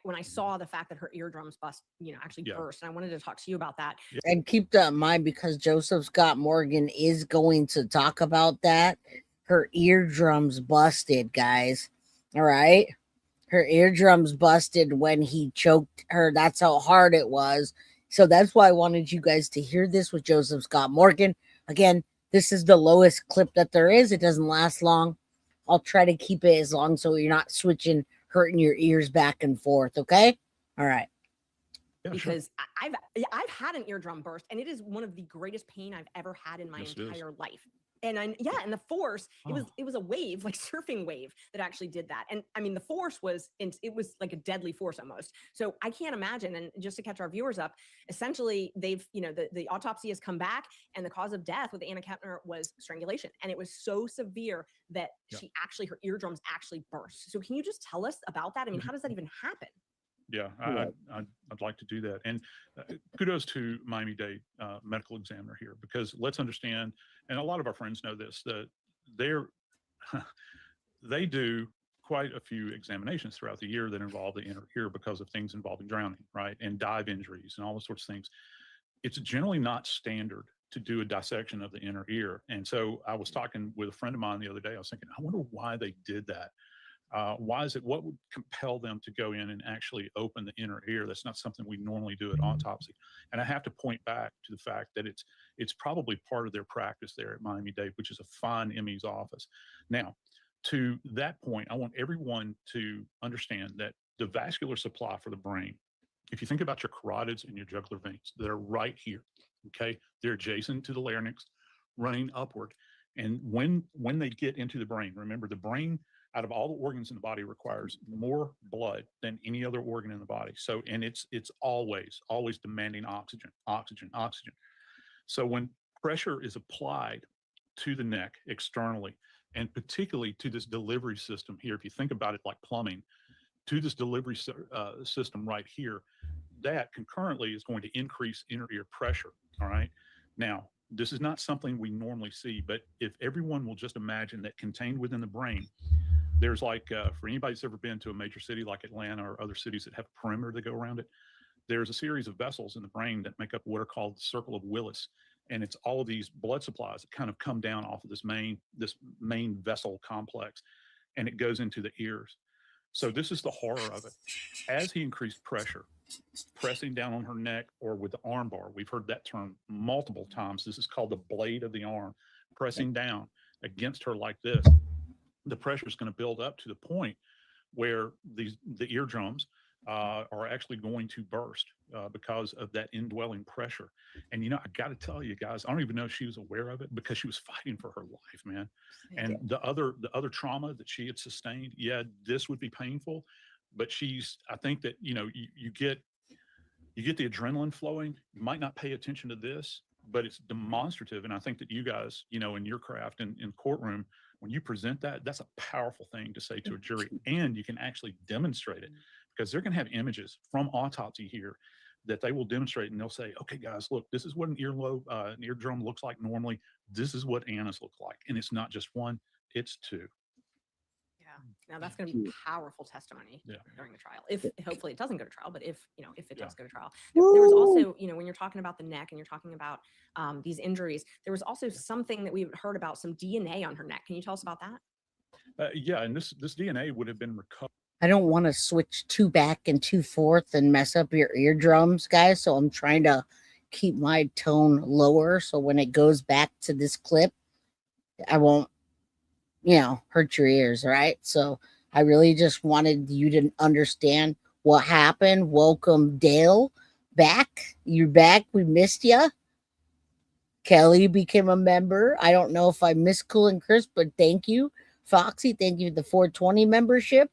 when I saw the fact that her eardrums burst, and I wanted to talk to you about that. And keep that in mind because Joseph Scott Morgan is going to talk about that. Her eardrums busted, guys. All right. Her eardrums busted when he choked her. That's how hard it was. So that's why I wanted you guys to hear this with Joseph Scott Morgan. Again, this is the lowest clip that there is. It doesn't last long. I'll try to keep it as long so you're not hurting your ears back and forth. Okay. All right. Yeah, because sure. I've had an eardrum burst, and it is one of the greatest pain I've ever had in my entire life. And and the force, it was a wave, like surfing wave, that actually did that. And I mean, the force was like a deadly force almost. So I can't imagine. And just to catch our viewers up, essentially they've, the autopsy has come back, and the cause of death with Anna KEPNER was strangulation. And it was so severe that her eardrums actually burst. So can you just tell us about that? I mean, how does that even happen? Yeah, I'd like to do that. And kudos to Miami-Dade medical examiner here, because let's understand, and a lot of our friends know this, that they do quite a few examinations throughout the year that involve the inner ear because of things involving drowning, right? And dive injuries and all those sorts of things. It's generally not standard to do a dissection of the inner ear. And so I was talking with a friend of mine the other day. I was thinking, I wonder why they did that. Why is it? What would compel them to go in and actually open the inner ear? That's not something we normally do at autopsy. And I have to point back to the fact that it's probably part of their practice there at Miami-Dade, which is a fine ME's office. Now, to that point, I want everyone to understand that the vascular supply for the brain, if you think about your carotids and your jugular veins, they're right here. Okay, they're adjacent to the larynx, running upward. And when they get into the brain, remember the brain, out of all the organs in the body, requires more blood than any other organ in the body. So, and it's always demanding oxygen. So when pressure is applied to the neck externally, and particularly to this delivery system here, if you think about it like plumbing, to this delivery system right here, that concurrently is going to increase inner ear pressure. All right. Now, this is not something we normally see, but if everyone will just imagine that contained within the brain, there's like, for anybody who's ever been to a major city like Atlanta or other cities that have a perimeter to go around it, there's a series of vessels in the brain that make up what are called the circle of Willis. And it's all of these blood supplies that kind of come down off of this main vessel complex, and it goes into the ears. So this is the horror of it. As he increased pressure, pressing down on her neck or with the arm bar, we've heard that term multiple times. This is called the blade of the arm, pressing down against her like this. The pressure is going to build up to the point where the eardrums are actually going to burst because of that indwelling pressure. And, you know, I got to tell you guys, I don't even know if she was aware of it because she was fighting for her life, man. And the other trauma that she had sustained, yeah, this would be painful, but I think that, you know, you get the adrenaline flowing. You might not pay attention to this, but it's demonstrative. And I think that you guys, you know, in your craft and in courtroom, when you present that, that's a powerful thing to say to a jury, and you can actually demonstrate it because they're going to have images from autopsy here that they will demonstrate, and they'll say, okay, guys, look, this is what an eardrum looks like normally. This is what Anna's look like. And it's not just one, it's two. Yeah. Now that's going to be powerful testimony during the trial. If hopefully it doesn't go to trial, but if it does go to trial. There was also, you know, when you're talking about the neck and you're talking about these injuries, there was also something that we heard about, some DNA on her neck. Can you tell us about that? Yeah, and this DNA would have been recovered. I don't want to switch 2 back and 2 forth and mess up your eardrums, guys. So I'm trying to keep my tone lower. So when it goes back to this clip, I won't, you know, hurt your ears. Right. So I really just wanted you to understand what happened. Welcome, Dale, back. You're back. We missed you. Kelly became a member. I don't know if I missed Cool and Chris, but thank you. Foxy, thank you for the 420 membership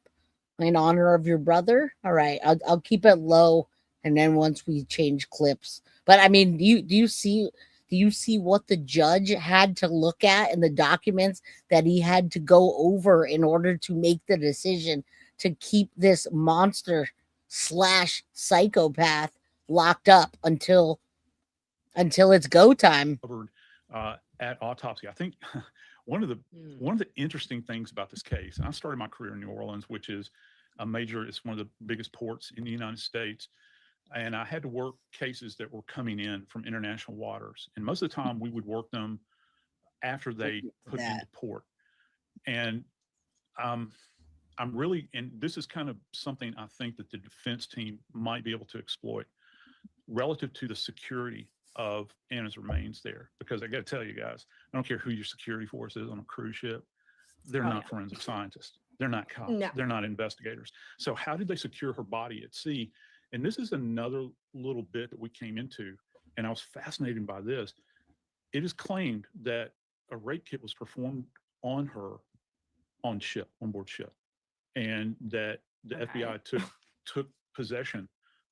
in honor of your brother. All right, I'll keep it low, and then once we change clips. But I mean, do you see what the judge had to look at in the documents that he had to go over in order to make the decision to keep this monster / psychopath locked up until it's go time? At autopsy, I think one of the interesting things about this case, and I started my career in New Orleans, which is it's one of the biggest ports in the United States. And I had to work cases that were coming in from international waters. And most of the time we would work them after they put into port. And I'm really, and this is kind of something I think that the defense team might be able to exploit relative to the security of Anna's remains there. Because I got to tell you guys, I don't care who your security force is on a cruise ship. They're not forensic scientists. They're not cops. No. They're not investigators. So how did they secure her body at sea? And this is another little bit that we came into, and I was fascinated by this. It is claimed that a rape kit was performed on her on board ship, and that the FBI took possession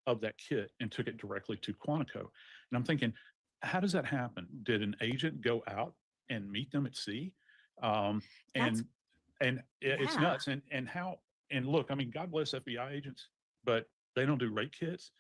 of that kit and took it directly to Quantico. And I'm thinking, how does that happen? Did an agent go out and meet them at sea? It's nuts. And look, I mean, God bless FBI agents, but they don't do rape kits.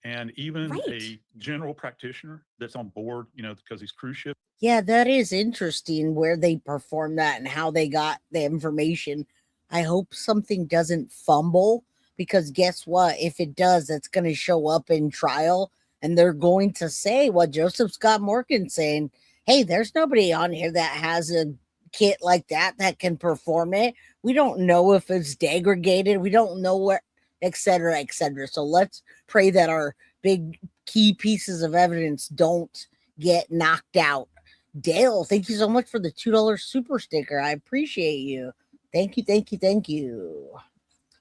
And even a general practitioner that's on board, you know, because these cruise ships. Yeah, that is interesting where they perform that and how they got the information. I hope something doesn't fumble, because guess what? If it does, that's going to show up in trial, and they're going to say what Joseph Scott Morgan saying, hey, there's nobody on here that has a kit like that can perform it. We don't know if it's degraded. We don't know where, et cetera, et cetera. So let's pray that our big key pieces of evidence don't get knocked out. Dale, thank you so much for the $2 super sticker. I appreciate you. Thank you, thank you, thank you.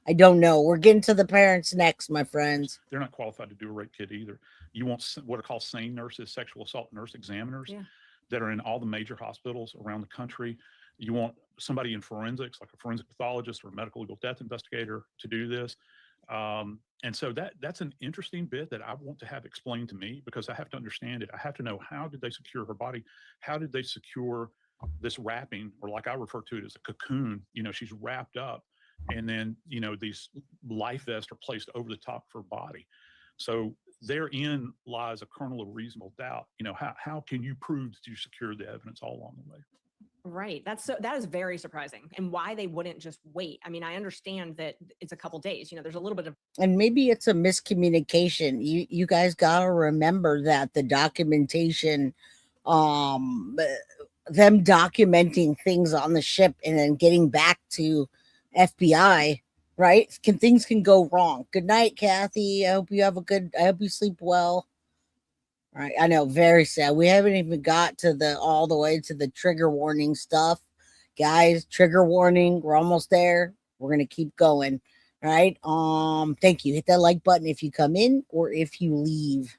I don't know. We're getting to the parents next, my friends. They're not qualified to do a rape kit either. You want what are called SANE nurses, sexual assault nurse examiners, that are in all the major hospitals around the country. You want somebody in forensics, like a forensic pathologist or a medical legal death investigator, to do this. And so that's an interesting bit that I want to have explained to me, because I have to understand it. I have to know, how did they secure her body? How did they secure this wrapping, or like I refer to it as a cocoon? You know, she's wrapped up, and then, you know, these life vests are placed over the top of her body. So therein lies a kernel of reasonable doubt. You know, how can you prove that you secured the evidence all along the way? Right. That is very surprising, and why they wouldn't just wait. I mean, I understand that it's a couple days, you know, there's a little bit of, and maybe it's a miscommunication. You guys got to remember that the documentation, them documenting things on the ship and then getting back to FBI, right? Things can go wrong. Good night, Kathy. I hope you sleep well. All right. I know, very sad. We haven't even got to all the way to the trigger warning stuff. Guys, trigger warning. We're almost there. We're going to keep going. All right. Thank you. Hit that like button if you come in or if you leave.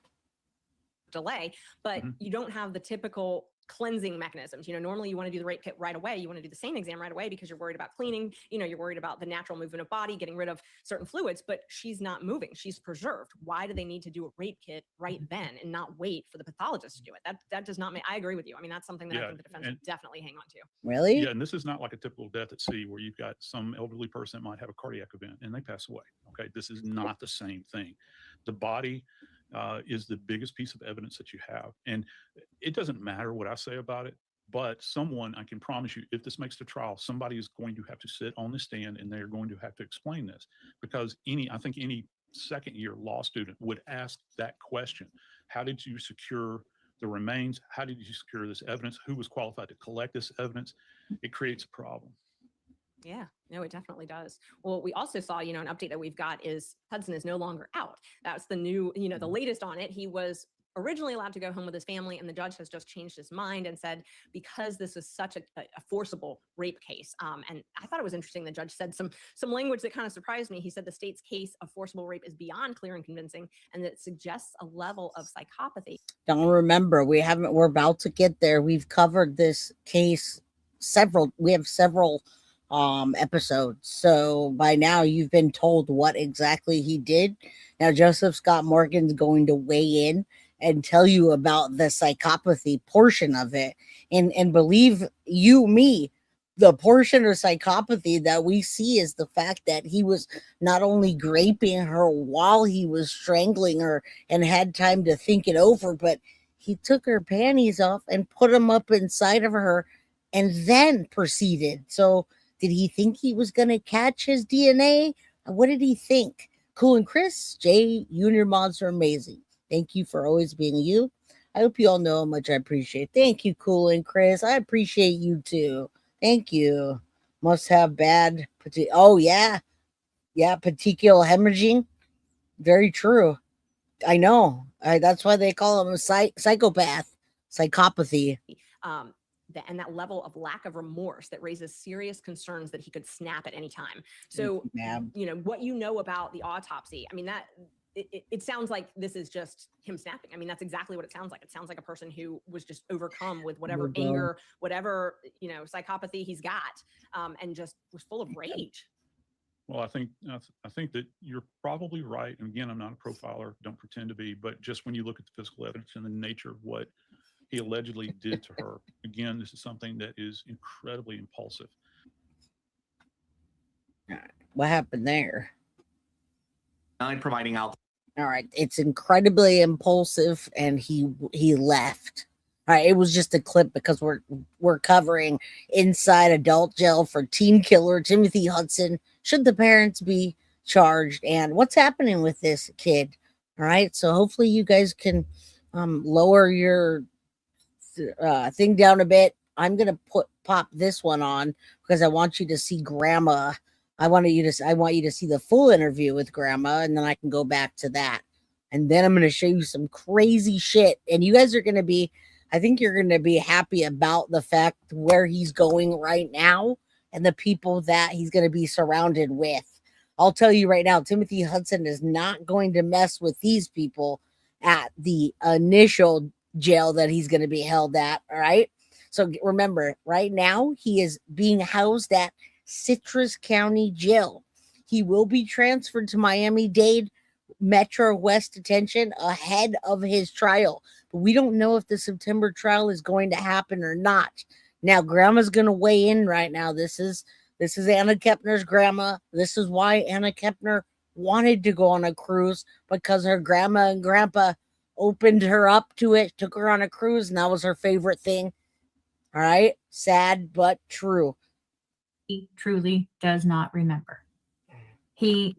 delay, but you don't have the typical cleansing mechanisms. You know, normally you want to do the rape kit right away. You want to do the same exam right away because you're worried about cleaning, you know, you're worried about the natural movement of body, getting rid of certain fluids, but she's not moving. She's preserved. Why do they need to do a rape kit right then and not wait for the pathologist to do it? That does not make, I agree with you. I mean, that's something that I think the defense would definitely hang on to. Really? Yeah. And this is not like a typical death at sea where you've got some elderly person that might have a cardiac event and they pass away. Okay. This is not the same thing. The body is the biggest piece of evidence that you have. And it doesn't matter what I say about it, but someone, I can promise you, if this makes the trial, somebody is going to have to sit on the stand and they're going to have to explain this, because I think any second year law student would ask that question. How did you secure the remains? How did you secure this evidence? Who was qualified to collect this evidence? It creates a problem. Yeah, no, it definitely does. Well, we also saw, you know, an update that we've got is Hudson is no longer out. That's the new, you know, the latest on it. He was originally allowed to go home with his family, and the judge has just changed his mind and said, because this is such a forcible rape case. And I thought it was interesting. The judge said some language that kind of surprised me. He said the state's case of forcible rape is beyond clear and convincing, and that it suggests a level of psychopathy. Don't remember. We're about to get there. We've covered this case several episodes. So by now you've been told what exactly he did. Now Joseph Scott Morgan's going to weigh in and tell you about the psychopathy portion of it. And believe you me, the portion of psychopathy that we see is the fact that he was not only raping her while he was strangling her and had time to think it over, but he took her panties off and put them up inside of her and then proceeded. So did he think he was going to catch his DNA? What did he think? Cool and Chris, Jay, you and your mods are amazing. Thank you for always being you. I hope you all know how much I appreciate. Thank you, Cool and Chris. I appreciate you too. Thank you. Must have bad. Oh, yeah. Yeah, petechial hemorrhaging. Very true. I know. That's why they call him a psychopath. Psychopathy. And that level of lack of remorse that raises serious concerns that he could snap at any time. So, you know, what you know about the autopsy, I mean, that it sounds like this is just him snapping. I mean, that's exactly what it sounds like. It sounds like a person who was just overcome with whatever anger, whatever, you know, psychopathy he's got, and just was full of rage. Well, I think that you're probably right. And again, I'm not a profiler, don't pretend to be, but just when you look at the physical evidence and the nature of what he allegedly did to her, again, this is something that is incredibly impulsive. What happened there? Providing out. All right, it's incredibly impulsive, and he left. All right, it was just a clip because we're covering inside adult jail for teen killer Timothy Hudson. Should the parents be charged, and what's happening with this kid? All right, so hopefully you guys can lower your thing down a bit. I'm gonna pop this one on because I want you to see Grandma. I want you to see the full interview with Grandma, and then I can go back to that. And then I'm gonna show you some crazy shit. And you guys are gonna be, I think you're gonna be happy about the fact where he's going right now and the people that he's gonna be surrounded with. I'll tell you right now, Timothy Hudson is not going to mess with these people at the initial jail that he's going to be held at. All right. So remember, right now, he is being housed at Citrus County Jail. He will be transferred to Miami-Dade Metro-West Detention ahead of his trial. But we don't know if the September trial is going to happen or not. Now, Grandma's going to weigh in right now. This is Anna Kepner's grandma. This is why Anna Kepner wanted to go on a cruise, because her grandma and grandpa opened her up to it, took her on a cruise, and that was her favorite thing. All right. Sad, but true. He truly does not remember. He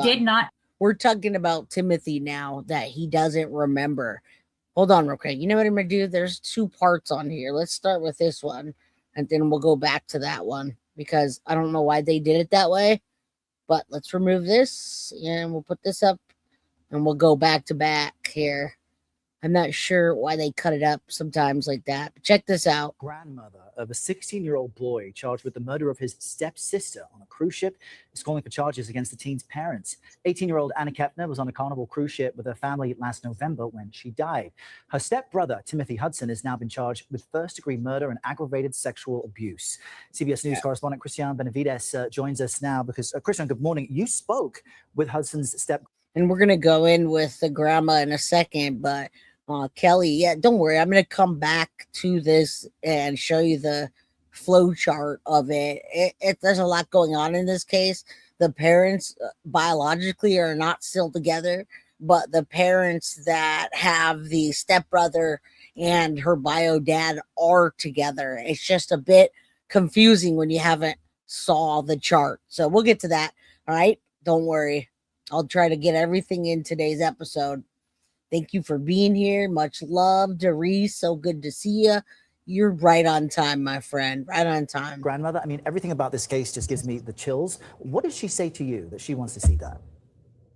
did not. We're talking about Timothy now, that he doesn't remember. Hold on real quick. You know what I'm going to do? There's 2 parts on here. Let's start with this one, and then we'll go back to that one, because I don't know why they did it that way. But let's remove this, and we'll put this up, and we'll go back to back here. I'm not sure why they cut it up sometimes like that. But check this out. Grandmother of a 16-year-old boy charged with the murder of his stepsister on a cruise ship is calling for charges against the teen's parents. 18-year-old Anna Kepner was on a Carnival cruise ship with her family last November when she died. Her stepbrother, Timothy Hudson, has now been charged with first-degree murder and aggravated sexual abuse. CBS News correspondent Christian Benavides joins us now because, Christian, good morning. You spoke with Hudson's step. And we're going to go in with the grandma in a second, but Kelly, yeah, don't worry. I'm going to come back to this and show you the flow chart of it. There's a lot going on in this case. The parents biologically are not still together, but the parents that have the stepbrother and her bio dad are together. It's just a bit confusing when you haven't saw the chart. So we'll get to that. All right. Don't worry. I'll try to get everything in today's episode. Thank you for being here. Much love, Doris. So good to see you. You're right on time, my friend. Right on time. Grandmother, I mean, everything about this case just gives me the chills. What does she say to you that she wants to see that?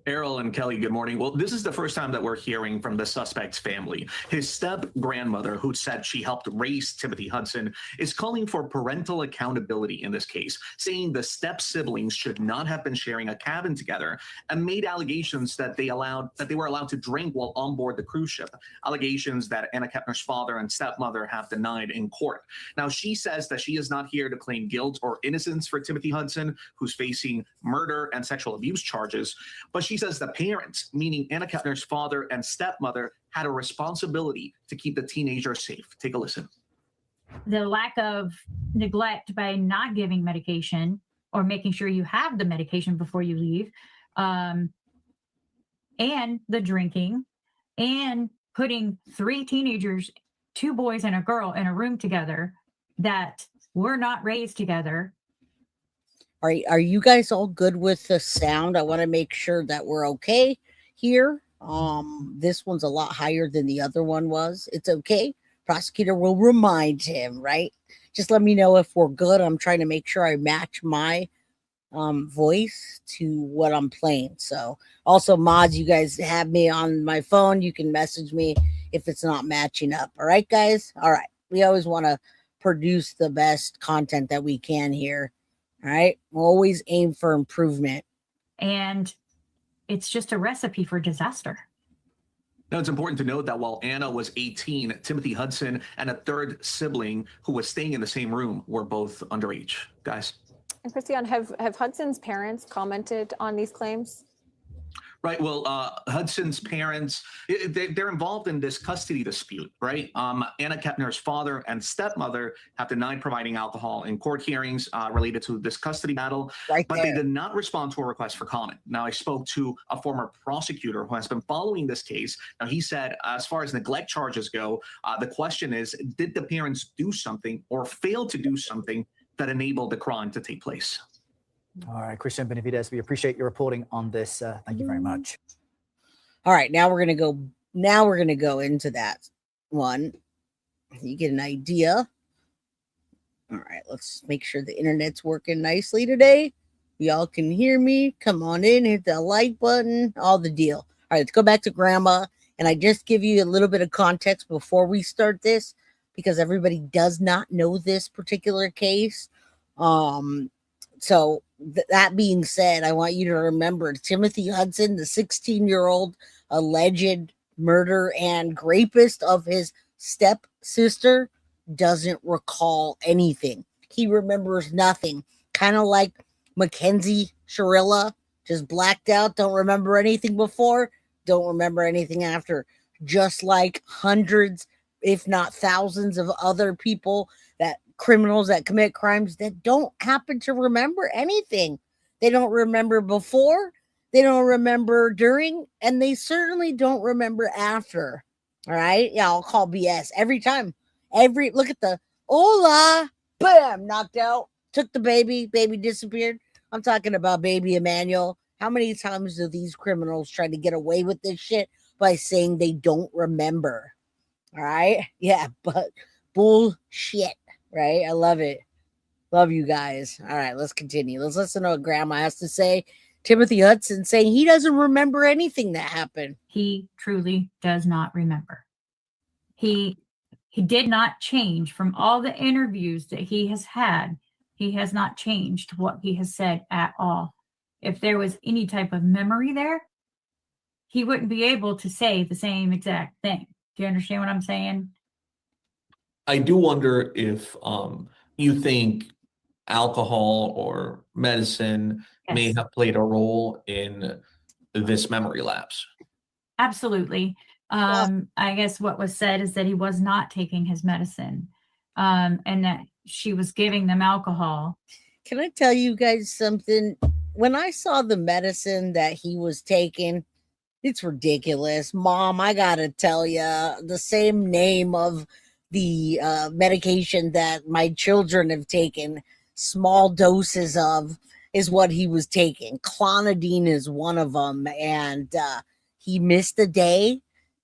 Errol and Kelly, good morning. Well, this is the first time that we're hearing from the suspect's family. His step-grandmother, who said she helped raise Timothy Hudson, is calling for parental accountability in this case, saying the step-siblings should not have been sharing a cabin together, and made allegations that they were allowed to drink while on board the cruise ship, allegations that Anna Kepner's father and stepmother have denied in court. Now, she says that she is not here to claim guilt or innocence for Timothy Hudson, who's facing murder and sexual abuse charges, but she says the parents, meaning Anna Kepner's father and stepmother, had a responsibility to keep the teenager safe. Take a listen. The lack of neglect by not giving medication or making sure you have the medication before you leave, and the drinking, and putting 3 teenagers, 2 boys and a girl, in a room together that were not raised together. Are you guys all good with the sound? I want to make sure that we're okay here. This one's a lot higher than the other one was. It's okay. Prosecutor will remind him, right? Just let me know if we're good. I'm trying to make sure I match my voice to what I'm playing. So also, mods, you guys have me on my phone. You can message me if it's not matching up. All right, guys? All right. We always want to produce the best content that we can here. All right. We'll always aim for improvement. And it's just a recipe for disaster. Now, it's important to note that while Anna was 18, Timothy Hudson and a third sibling who was staying in the same room were both underage. Guys. And Christian, have Hudson's parents commented on these claims? Right. Well, Hudson's parents, they're involved in this custody dispute, right? Anna Kepner's father and stepmother have denied providing alcohol in court hearings related to this custody battle, but they did not respond to a request for comment. Now, I spoke to a former prosecutor who has been following this case. Now, he said, as far as neglect charges go, the question is, did the parents do something or fail to do something that enabled the crime to take place? All right, Christian Benavides, we appreciate your reporting on this. Thank you very much. All right, now we're gonna go into that one. You get an idea All right, let's make sure the internet's working nicely today. Y'all can hear me. Come on in, hit the like button, all the deal. All right, let's go back to grandma. And I just give you a little bit of context before we start this, because everybody does not know this particular case. So that being said, I want you to remember Timothy Hudson, the 16-year-old alleged murder and rapist of his stepsister, doesn't recall anything. He remembers nothing. Kind of like Mackenzie Sharilla, just blacked out, don't remember anything before, don't remember anything after. Just like hundreds, if not thousands of other people, that criminals that commit crimes that don't happen to remember anything. They don't remember before, they don't remember during, and they certainly don't remember after. All right. Yeah, I'll call BS every time. Look at the hola, bam, knocked out, took the baby disappeared. I'm talking about baby Emmanuel. How many times do these criminals try to get away with this shit by saying they don't remember? All right. Yeah, but bullshit. Right. I love it. Love you guys. All right, let's continue. Let's listen to what grandma has to say. Timothy Hudson saying he doesn't remember anything that happened. He truly does not remember. He did not change from all the interviews that he has had. He has not changed what he has said at all. If there was any type of memory there, he wouldn't be able to say the same exact thing. Do you understand what I'm saying? I do wonder if you think alcohol or medicine may have played a role in this memory lapse. Absolutely. I guess what was said is that he was not taking his medicine, and that she was giving them alcohol. Can I tell you guys something? When I saw the medicine that he was taking, it's ridiculous. Mom, I gotta tell you, the same name of the medication that my children have taken, small doses of, is what he was taking. Clonidine is one of them, and he missed a day.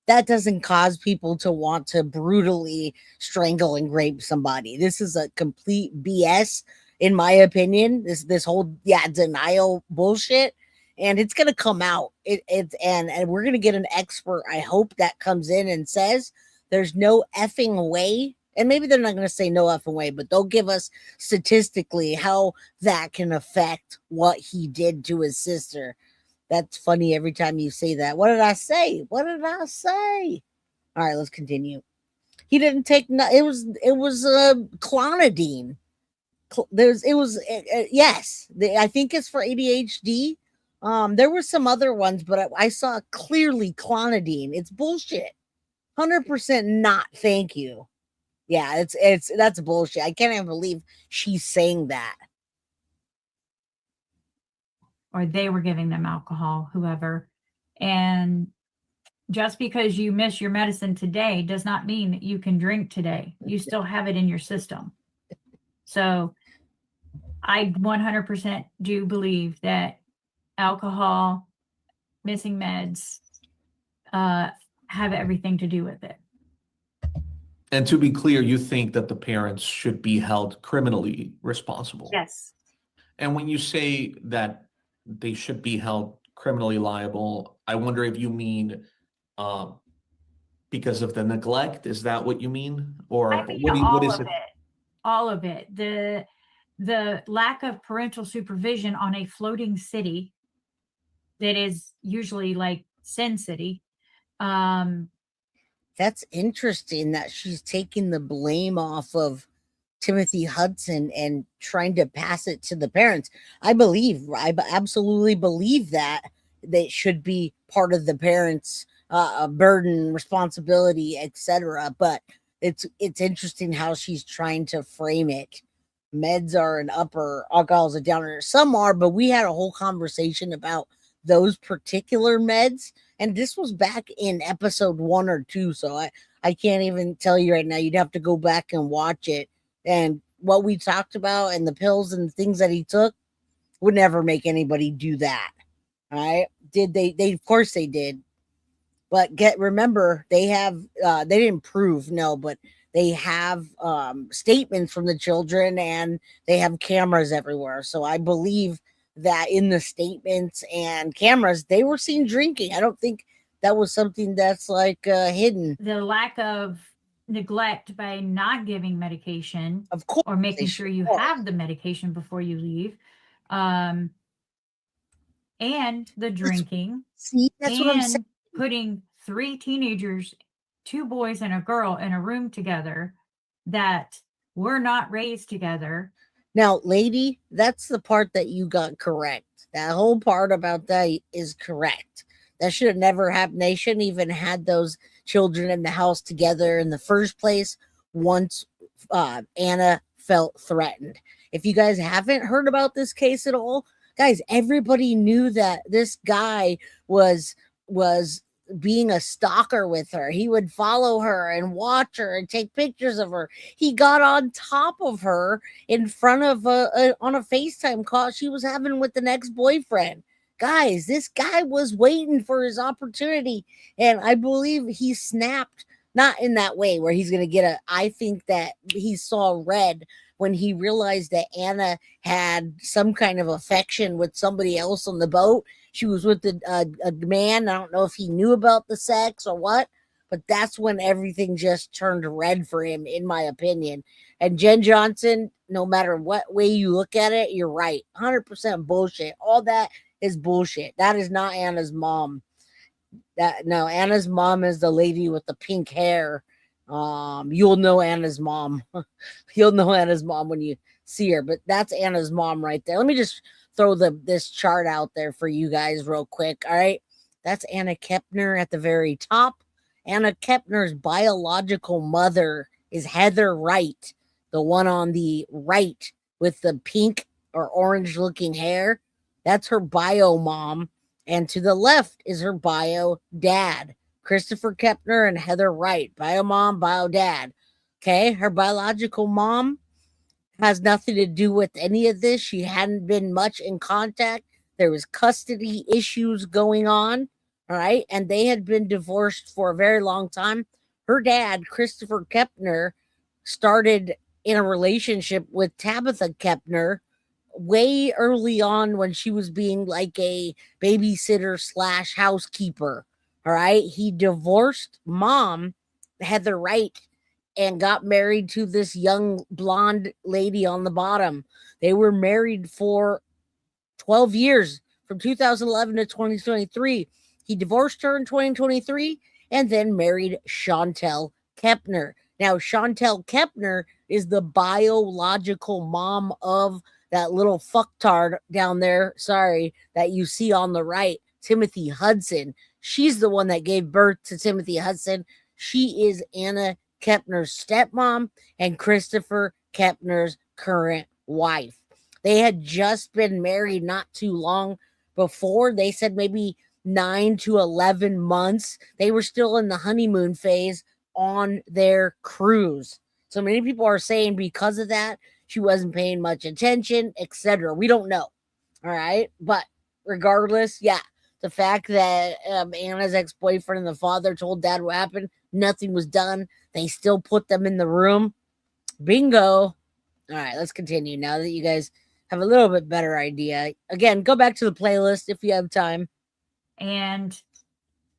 That doesn't cause people to want to brutally strangle and rape somebody. This is a complete BS, in my opinion. This whole denial bullshit, and it's gonna come out. And we're gonna get an expert, I hope, that comes in and says there's no effing way. And maybe they're not going to say no effing way, but they'll give us statistically how that can affect what he did to his sister. That's funny every time you say that. What did I say? What did I say? All right, let's continue. He didn't take, it was clonidine. Yes, I think it's for ADHD. There were some other ones, but I saw clearly clonidine. It's bullshit. 100% not. Thank you. Yeah, that's bullshit. I can't even believe she's saying that. Or they were giving them alcohol, whoever. And just because you miss your medicine today does not mean that you can drink today. You still have it in your system. So I 100% do believe that alcohol, missing meds, have everything to do with it. And to be clear, you think that the parents should be held criminally responsible? Yes. And when you say that they should be held criminally liable, I wonder if you mean because of the neglect? Is that what you mean? Or what is it? All of it. The lack of parental supervision on a floating city that is usually like Sin City. That's interesting that she's taking the blame off of Timothy Hudson and trying to pass it to the parents. I absolutely believe that they should be part of the parents' burden, responsibility, etc. But it's interesting how she's trying to frame it. Meds are an upper, alcohol is a downer. Some are, but we had a whole conversation about those particular meds, and this was back in episode 1 or 2, so I can't even tell you right now. You'd have to go back and watch it, and what we talked about and the pills and the things that he took would never make anybody do that. All right, did they of course they did, but remember, they have they didn't prove, no, but they have statements from the children, and they have cameras everywhere. So I believe that in the statements and cameras, they were seen drinking. I don't think that was something that's like hidden. The lack of neglect by not giving medication, of course, or making sure you have the medication before you leave, and the drinking. See, that's what I'm saying. Putting 3 teenagers, 2 boys and a girl, in a room together that were not raised together. Now, lady, that's the part that you got correct. That whole part about that is correct. That should have never happened. They shouldn't even had those children in the house together in the first place once Anna felt threatened. If you guys haven't heard about this case at all, guys, everybody knew that this guy was being a stalker with her. He would follow her and watch her and take pictures of her. He got on top of her in front of on a FaceTime call she was having with the next boyfriend. Guys, this guy was waiting for his opportunity, and I believe he snapped, not in that way where he's going to get I think that he saw red when he realized that Anna had some kind of affection with somebody else on the boat. She was with a man. I don't know if he knew about the sex or what, but that's when everything just turned red for him, in my opinion. And Jen Johnson, no matter what way you look at it, you're right. 100% bullshit. All that is bullshit. That is not Anna's mom. No, Anna's mom is the lady with the pink hair. You'll know Anna's mom. You'll know Anna's mom when you see her, but that's Anna's mom right there. Let me just throw this chart out there for you guys real quick. All right. That's Anna KEPNER at the very top. Anna KEPNER's biological mother is Heather Wright, the one on the right with the pink or orange looking hair. That's her bio mom. And to the left is her bio dad, Christopher KEPNER and Heather Wright. Bio mom, bio dad. Okay. Her biological mom has nothing to do with any of this. She hadn't been much in contact. There was custody issues going on. All right. And they had been divorced for a very long time. Her dad, Christopher KEPNER, started in a relationship with Tabitha KEPNER way early on when she was being like a babysitter / housekeeper. All right. He divorced mom, Heather Wright, and got married to this young blonde lady on the bottom. They were married for 12 years, from 2011 to 2023. He divorced her in 2023 and then married Chantel KEPNER. Now, Chantel KEPNER is the biological mom of that little fucktard down there, that you see on the right, Timothy Hudson. She's the one that gave birth to Timothy Hudson. She is Anna KEPNER's stepmom and Christopher KEPNER's current wife. They had just been married not too long before. They said maybe 9 to 11 months. They were still in the honeymoon phase on their cruise. So many people are saying because of that, she wasn't paying much attention, etc. We don't know. All right. But regardless, yeah, the fact that Anna's ex-boyfriend and the father told dad what happened, nothing was done. They still put them in the room. Bingo. All right, let's continue now that you guys have a little bit better idea. Again, go back to the playlist if you have time. And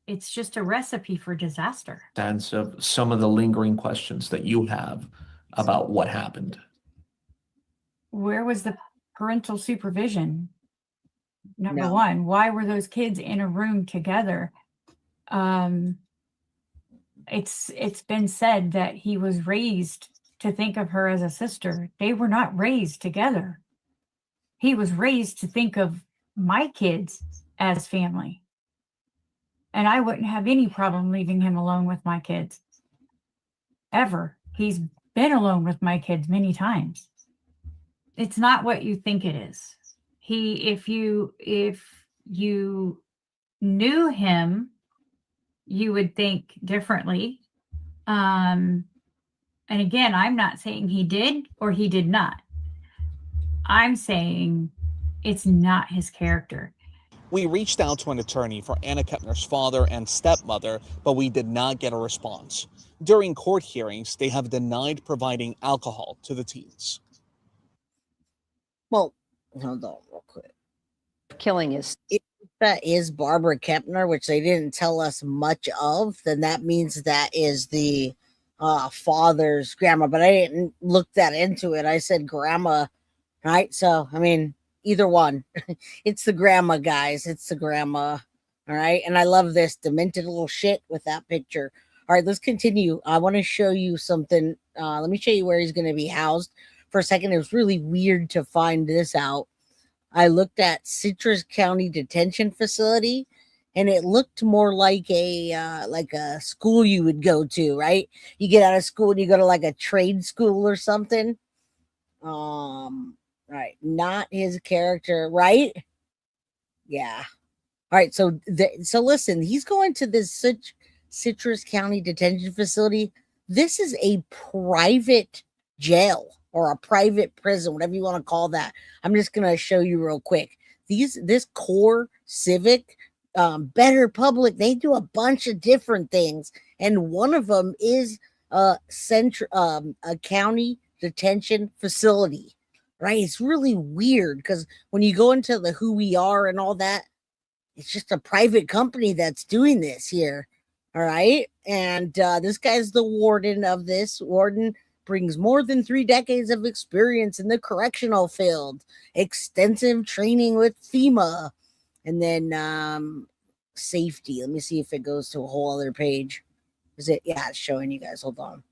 it's just a recipe for disaster. Sense of some of the lingering questions that you have about what happened. Where was the parental supervision? Number No. one, why were those kids in a room together? It's been said that he was raised to think of her as a sister. They were not raised together. He was raised to think of my kids as family. And I wouldn't have any problem leaving him alone with my kids. Ever. He's been alone with my kids many times. It's not what you think it is. If you knew him, you would think differently. And again, I'm not saying he did or he did not. I'm saying it's not his character. We reached out to an attorney for Anna Kepner's father and stepmother, but we did not get a response. During court hearings, they have denied providing alcohol to the teens. Well, hold on real quick. Killing is If that is Barbara Kepner, which they didn't tell us much of, then that means that is the father's grandma. But I didn't look that into it. I said grandma, right? So, I mean, either one. It's the grandma, guys. It's the grandma. All right. And I love this demented little shit with that picture. All right, let's continue. I want to show you something. Let me show you where he's going to be housed. For a second, it was really weird to find this out. I looked at Citrus County Detention Facility, and it looked more like a school you would go to, right? You get out of school and you go to like a trade school or something. Right, not his character, right? Yeah. All right, so listen, he's going to this Citrus County Detention Facility. This is a private jail or a private prison, whatever you want to call that. I'm just going to show you real quick. This core civic, better public, they do a bunch of different things. And one of them is a county detention facility, right? It's really weird because when you go into the who we are and all that, it's just a private company that's doing this here. All right. And this guy's the warden of this. Warden brings more than 3 decades of experience in the correctional field, extensive training with FEMA, and then safety. Let me see if it goes to a whole other page. Is it? Yeah, it's showing you guys. Hold on.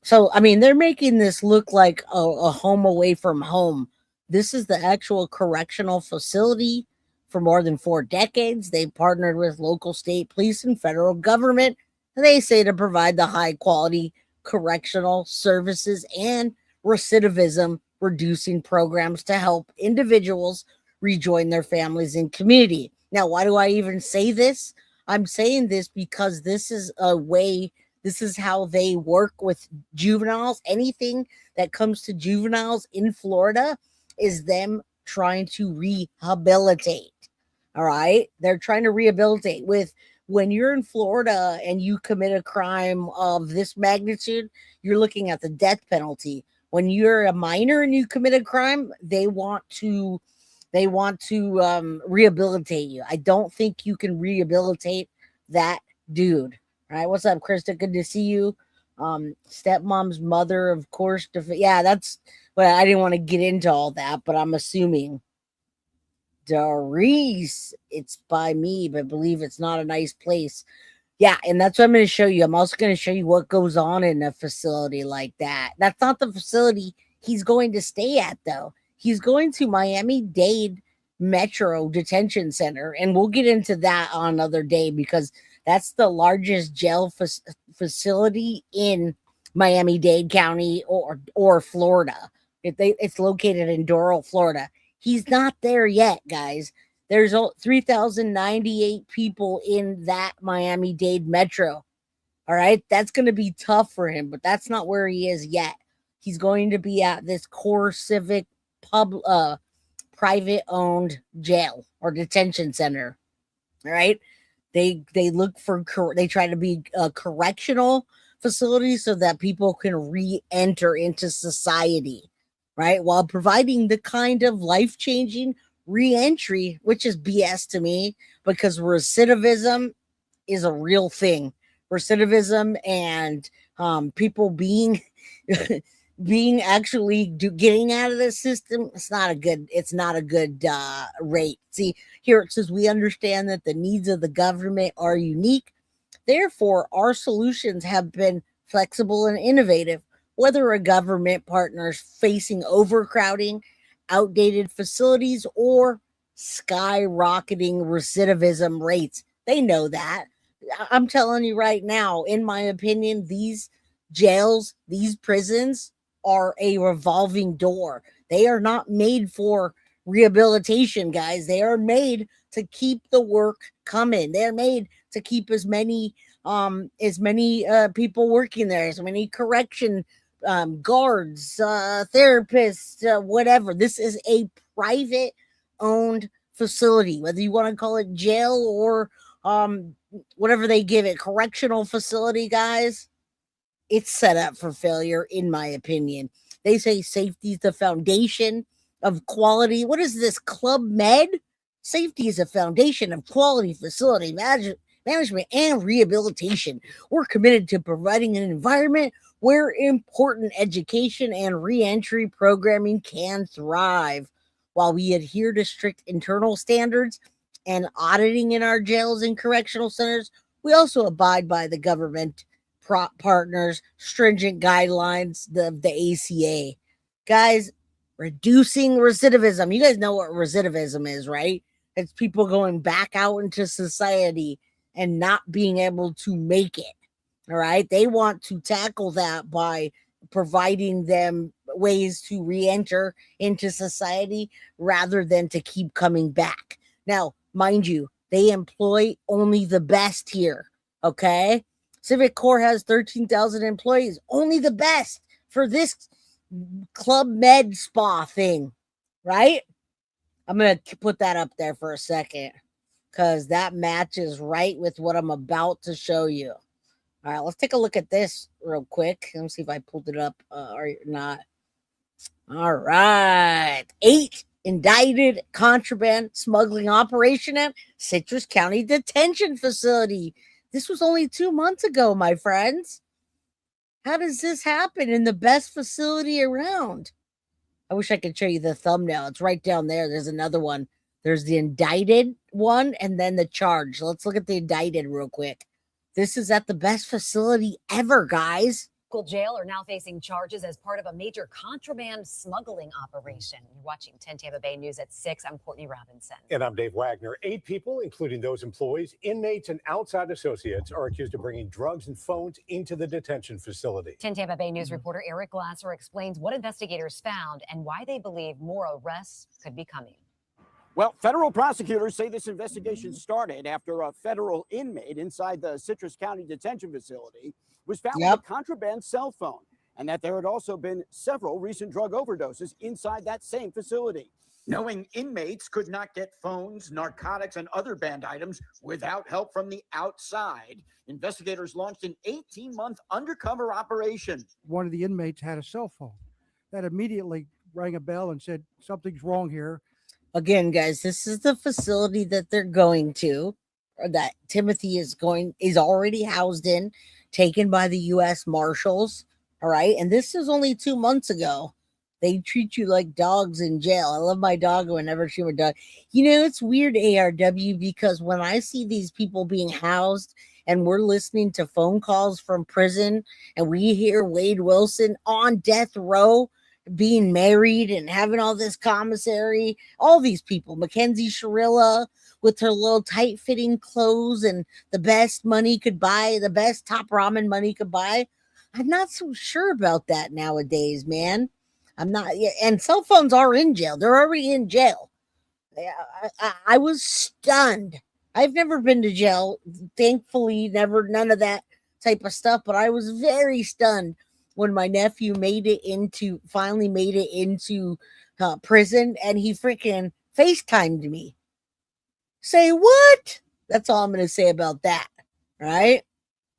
So, I mean, they're making this look like a home away from home. This is the actual correctional facility. For more than 4 decades, they partnered with local, state police, and federal government. They say to provide the high quality correctional services and recidivism reducing programs to help individuals rejoin their families and community. Now, why do I even say this? I'm saying this because this is a way, this is how they work with juveniles. Anything that comes to juveniles in Florida is them trying to rehabilitate. All right. They're trying to rehabilitate with when you're in Florida and you commit a crime of this magnitude, you're looking at the death penalty. When you're a minor and you commit a crime, they want to rehabilitate you. I don't think you can rehabilitate that dude. All right. What's up, Krista? Good to see you. Stepmom's mother, of course. Yeah, that's well, I didn't want to get into all that, but I'm assuming Doris, it's by me, but I believe it's not a nice place. Yeah, and that's what I'm going to show you. I'm also going to show you what goes on in a facility like that. That's not the facility he's going to stay at, though. He's going to Miami-Dade Metro Detention Center, and we'll get into that on another day because that's the largest jail facility in Miami-Dade County or Florida. It's located in Doral, Florida. He's not there yet, guys. There's 3,098 people in that Miami-Dade Metro. All right. That's going to be tough for him, but that's not where he is yet. He's going to be at this core civic private owned jail or detention center. All right. They try to be a correctional facility so that people can re-enter into society. Right, while providing the kind of life-changing re-entry, which is BS to me, because recidivism is a real thing. Recidivism and people being actually getting out of the system, it's not a good rate. See, here it says we understand that the needs of the government are unique. Therefore, our solutions have been flexible and innovative. Whether a government partner is facing overcrowding, outdated facilities, or skyrocketing recidivism rates, they know that. I'm telling you right now, in my opinion, these jails, these prisons are a revolving door. They are not made for rehabilitation, guys. They are made to keep the work coming. They're made to keep as many people working there, as many correction guards, therapists, whatever. This is a private owned facility, whether you want to call it jail or whatever they give it, correctional facility, guys, it's set up for failure, in my opinion. They say safety is the foundation of quality. What is this, Club Med? Safety is a foundation of quality facility management and rehabilitation. We're committed to providing an environment where important education and reentry programming can thrive. While we adhere to strict internal standards and auditing in our jails and correctional centers, we also abide by the government partners' stringent guidelines of the ACA. Guys, reducing recidivism. You guys know what recidivism is, right? It's people going back out into society and not being able to make it. All right. They want to tackle that by providing them ways to re-enter into society rather than to keep coming back. Now, mind you, they employ only the best here. Okay. Civic Corps has 13,000 employees, only the best for this Club Med spa thing, right? I'm going to put that up there for a second because that matches right with what I'm about to show you. All right, let's take a look at this real quick. Let me see if I pulled it up or not. All right. 8 indicted contraband smuggling operation at Citrus County Detention Facility. This was only 2 months ago, my friends. How does this happen in the best facility around? I wish I could show you the thumbnail. It's right down there. There's another one. There's the indicted one and then the charge. Let's look at the indicted real quick. This is at the best facility ever, guys. Local jail are now facing charges as part of a major contraband smuggling operation. You're watching 10 Tampa Bay News at 6. I'm Courtney Robinson. And I'm Dave Wagner. 8 people, including those employees, inmates, and outside associates, are accused of bringing drugs and phones into the detention facility. 10 Tampa Bay News reporter Eric Glasser explains what investigators found and why they believe more arrests could be coming. Well, federal prosecutors say this investigation started after a federal inmate inside the Citrus County Detention Facility was found with a contraband cell phone, and that there had also been several recent drug overdoses inside that same facility. Knowing inmates could not get phones, narcotics, and other banned items without help from the outside, investigators launched an 18-month undercover operation. One of the inmates had a cell phone. That immediately rang a bell and said, something's wrong here. Again, guys, this is the facility that they're going to, or that Timothy is already housed in, taken by the U.S. Marshals. All right. And this is only 2 months ago. They treat you like dogs in jail. I love my dog. I would never treat my dog. You know, it's weird, ARW, because when I see these people being housed and we're listening to phone calls from prison and we hear Wade Wilson on death row being married and having all this commissary, all these people, Mackenzie Shirilla with her little tight-fitting clothes and the best money could buy, the best top ramen money could buy. I'm not so sure about that nowadays, man. I'm not. And cell phones are in jail. They're already in jail. I was stunned. I've never been to jail, thankfully, none of that type of stuff, but I was very stunned when my nephew finally made it into prison, and he freaking FaceTimed me. Say what? That's all I'm going to say about that, right?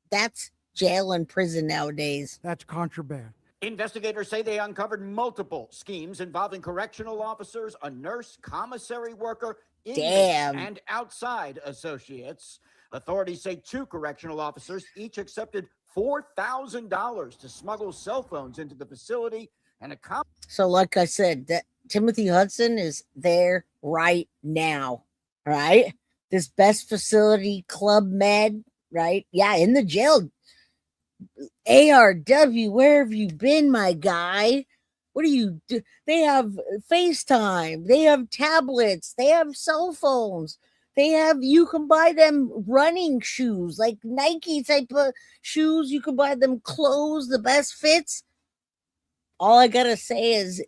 That's jail and prison nowadays. That's contraband. Investigators say they uncovered multiple schemes involving correctional officers, a nurse, commissary worker, and outside associates. Authorities say 2 correctional officers each accepted $4,000 to smuggle cell phones into the facility, and so like I said, that Timothy Hudson is there right now, right? This best facility, Club Med, right? Yeah, in the jail. ARW, where have you been, my guy? What do you do? They have FaceTime, they have tablets, they have cell phones. You can buy them running shoes, like Nike type of shoes. You can buy them clothes, the best fits. All I got to say is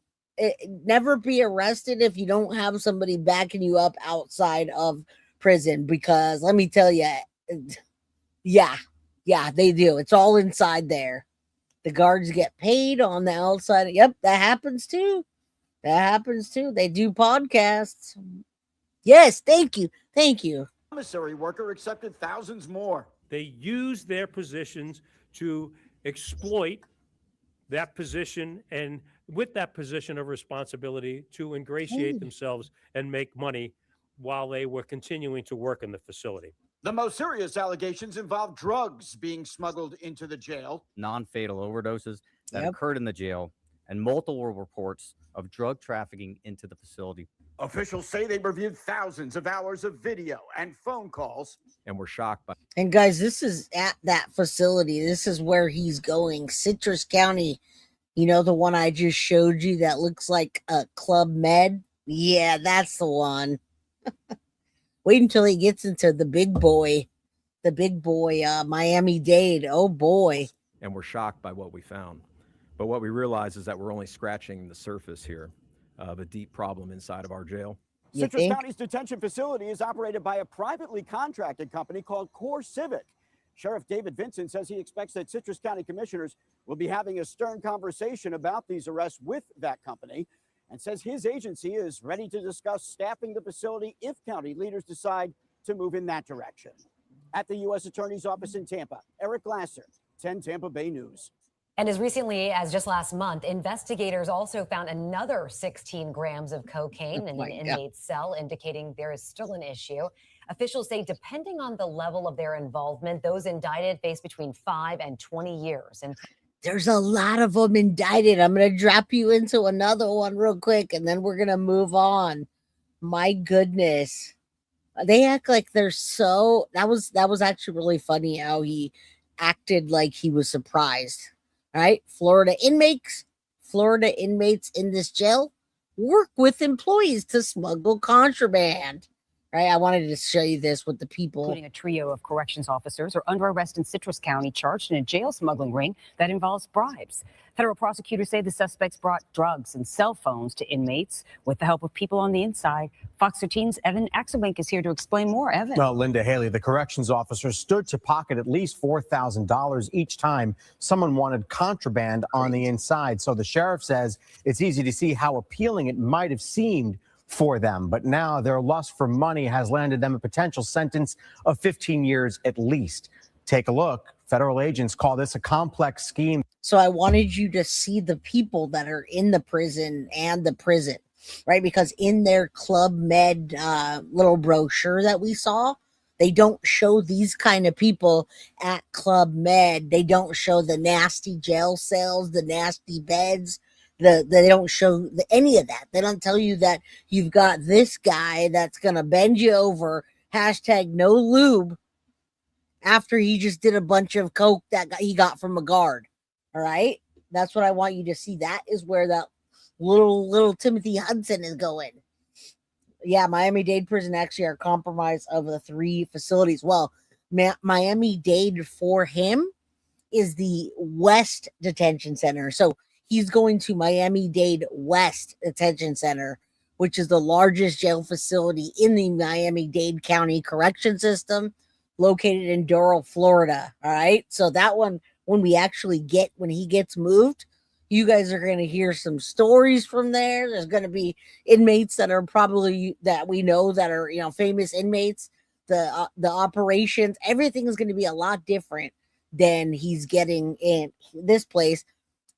never be arrested if you don't have somebody backing you up outside of prison, because let me tell you, yeah, they do. It's all inside there. The guards get paid on the outside. Yep, that happens too. They do podcasts. Yes, thank you. Thank you. Commissary worker accepted thousands more. They use their positions to exploit that position, and with that position of responsibility, to ingratiate themselves and make money while they were continuing to work in the facility. The most serious allegations involve drugs being smuggled into the jail. Non-fatal overdoses that occurred in the jail, and multiple reports of drug trafficking into the facility. Officials say they reviewed thousands of hours of video and phone calls. And were shocked by. And guys, this is at that facility. This is where he's going. Citrus County. You know, the one I just showed you that looks like a Club Med? Yeah, that's the one. Wait until he gets into the big boy, Miami-Dade. Oh boy. And we're shocked by what we found. But what we realize is that we're only scratching the surface here of a deep problem inside of our jail. Citrus County's detention facility is operated by a privately contracted company called Core Civic. Sheriff David Vincent says he expects that Citrus County commissioners will be having a stern conversation about these arrests with that company, and says his agency is ready to discuss staffing the facility if county leaders decide to move in that direction. At the U.S. Attorney's Office in Tampa, Eric Glasser, 10 Tampa Bay News. And as recently as just last month, investigators also found another 16 grams of cocaine in an inmate's cell, indicating there is still an issue. Officials say depending on the level of their involvement, those indicted face between 5 and 20 years. And there's a lot of them indicted. I'm going to drop you into another one real quick, and then we're going to move on. My goodness. They act like they're so... That was actually really funny how he acted like he was surprised. All right, Florida inmates in this jail work with employees to smuggle contraband. Right, I wanted to show you this with the people. Including a trio of corrections officers are under arrest in Citrus County, charged in a jail smuggling ring that involves bribes. Federal prosecutors say the suspects brought drugs and cell phones to inmates with the help of people on the inside. Fox 13's Evan Axelbank is here to explain more. Evan. Linda Haley, the corrections officers stood to pocket at least $4,000 each time someone wanted contraband on the inside. So the sheriff says it's easy to see how appealing it might have seemed for them. But now their lust for money has landed them a potential sentence of 15 years at least. Take a look. Federal agents call this a complex scheme. So I wanted you to see the people that are in the prison and the prison, right? Because in their Club Med little brochure that we saw, they don't show these kind of people at Club Med. They don't show the nasty jail cells, the nasty beds. They don't show any of that. They don't tell you that you've got this guy that's going to bend you over, #no lube, after he just did a bunch of coke that he got from a guard. All right. That's what I want you to see. That is where that little Timothy Hudson is going. Yeah. Miami-Dade prison actually are compromised of the 3 facilities. Well, Miami-Dade for him is the West Detention Center. So he's going to Miami-Dade West Detention Center, which is the largest jail facility in the Miami-Dade County Correction System, located in Doral, Florida. All right. So that one, when he gets moved, you guys are going to hear some stories from there. There's going to be inmates that are probably that we know that are, famous inmates. The operations, everything is going to be a lot different than he's getting in this place.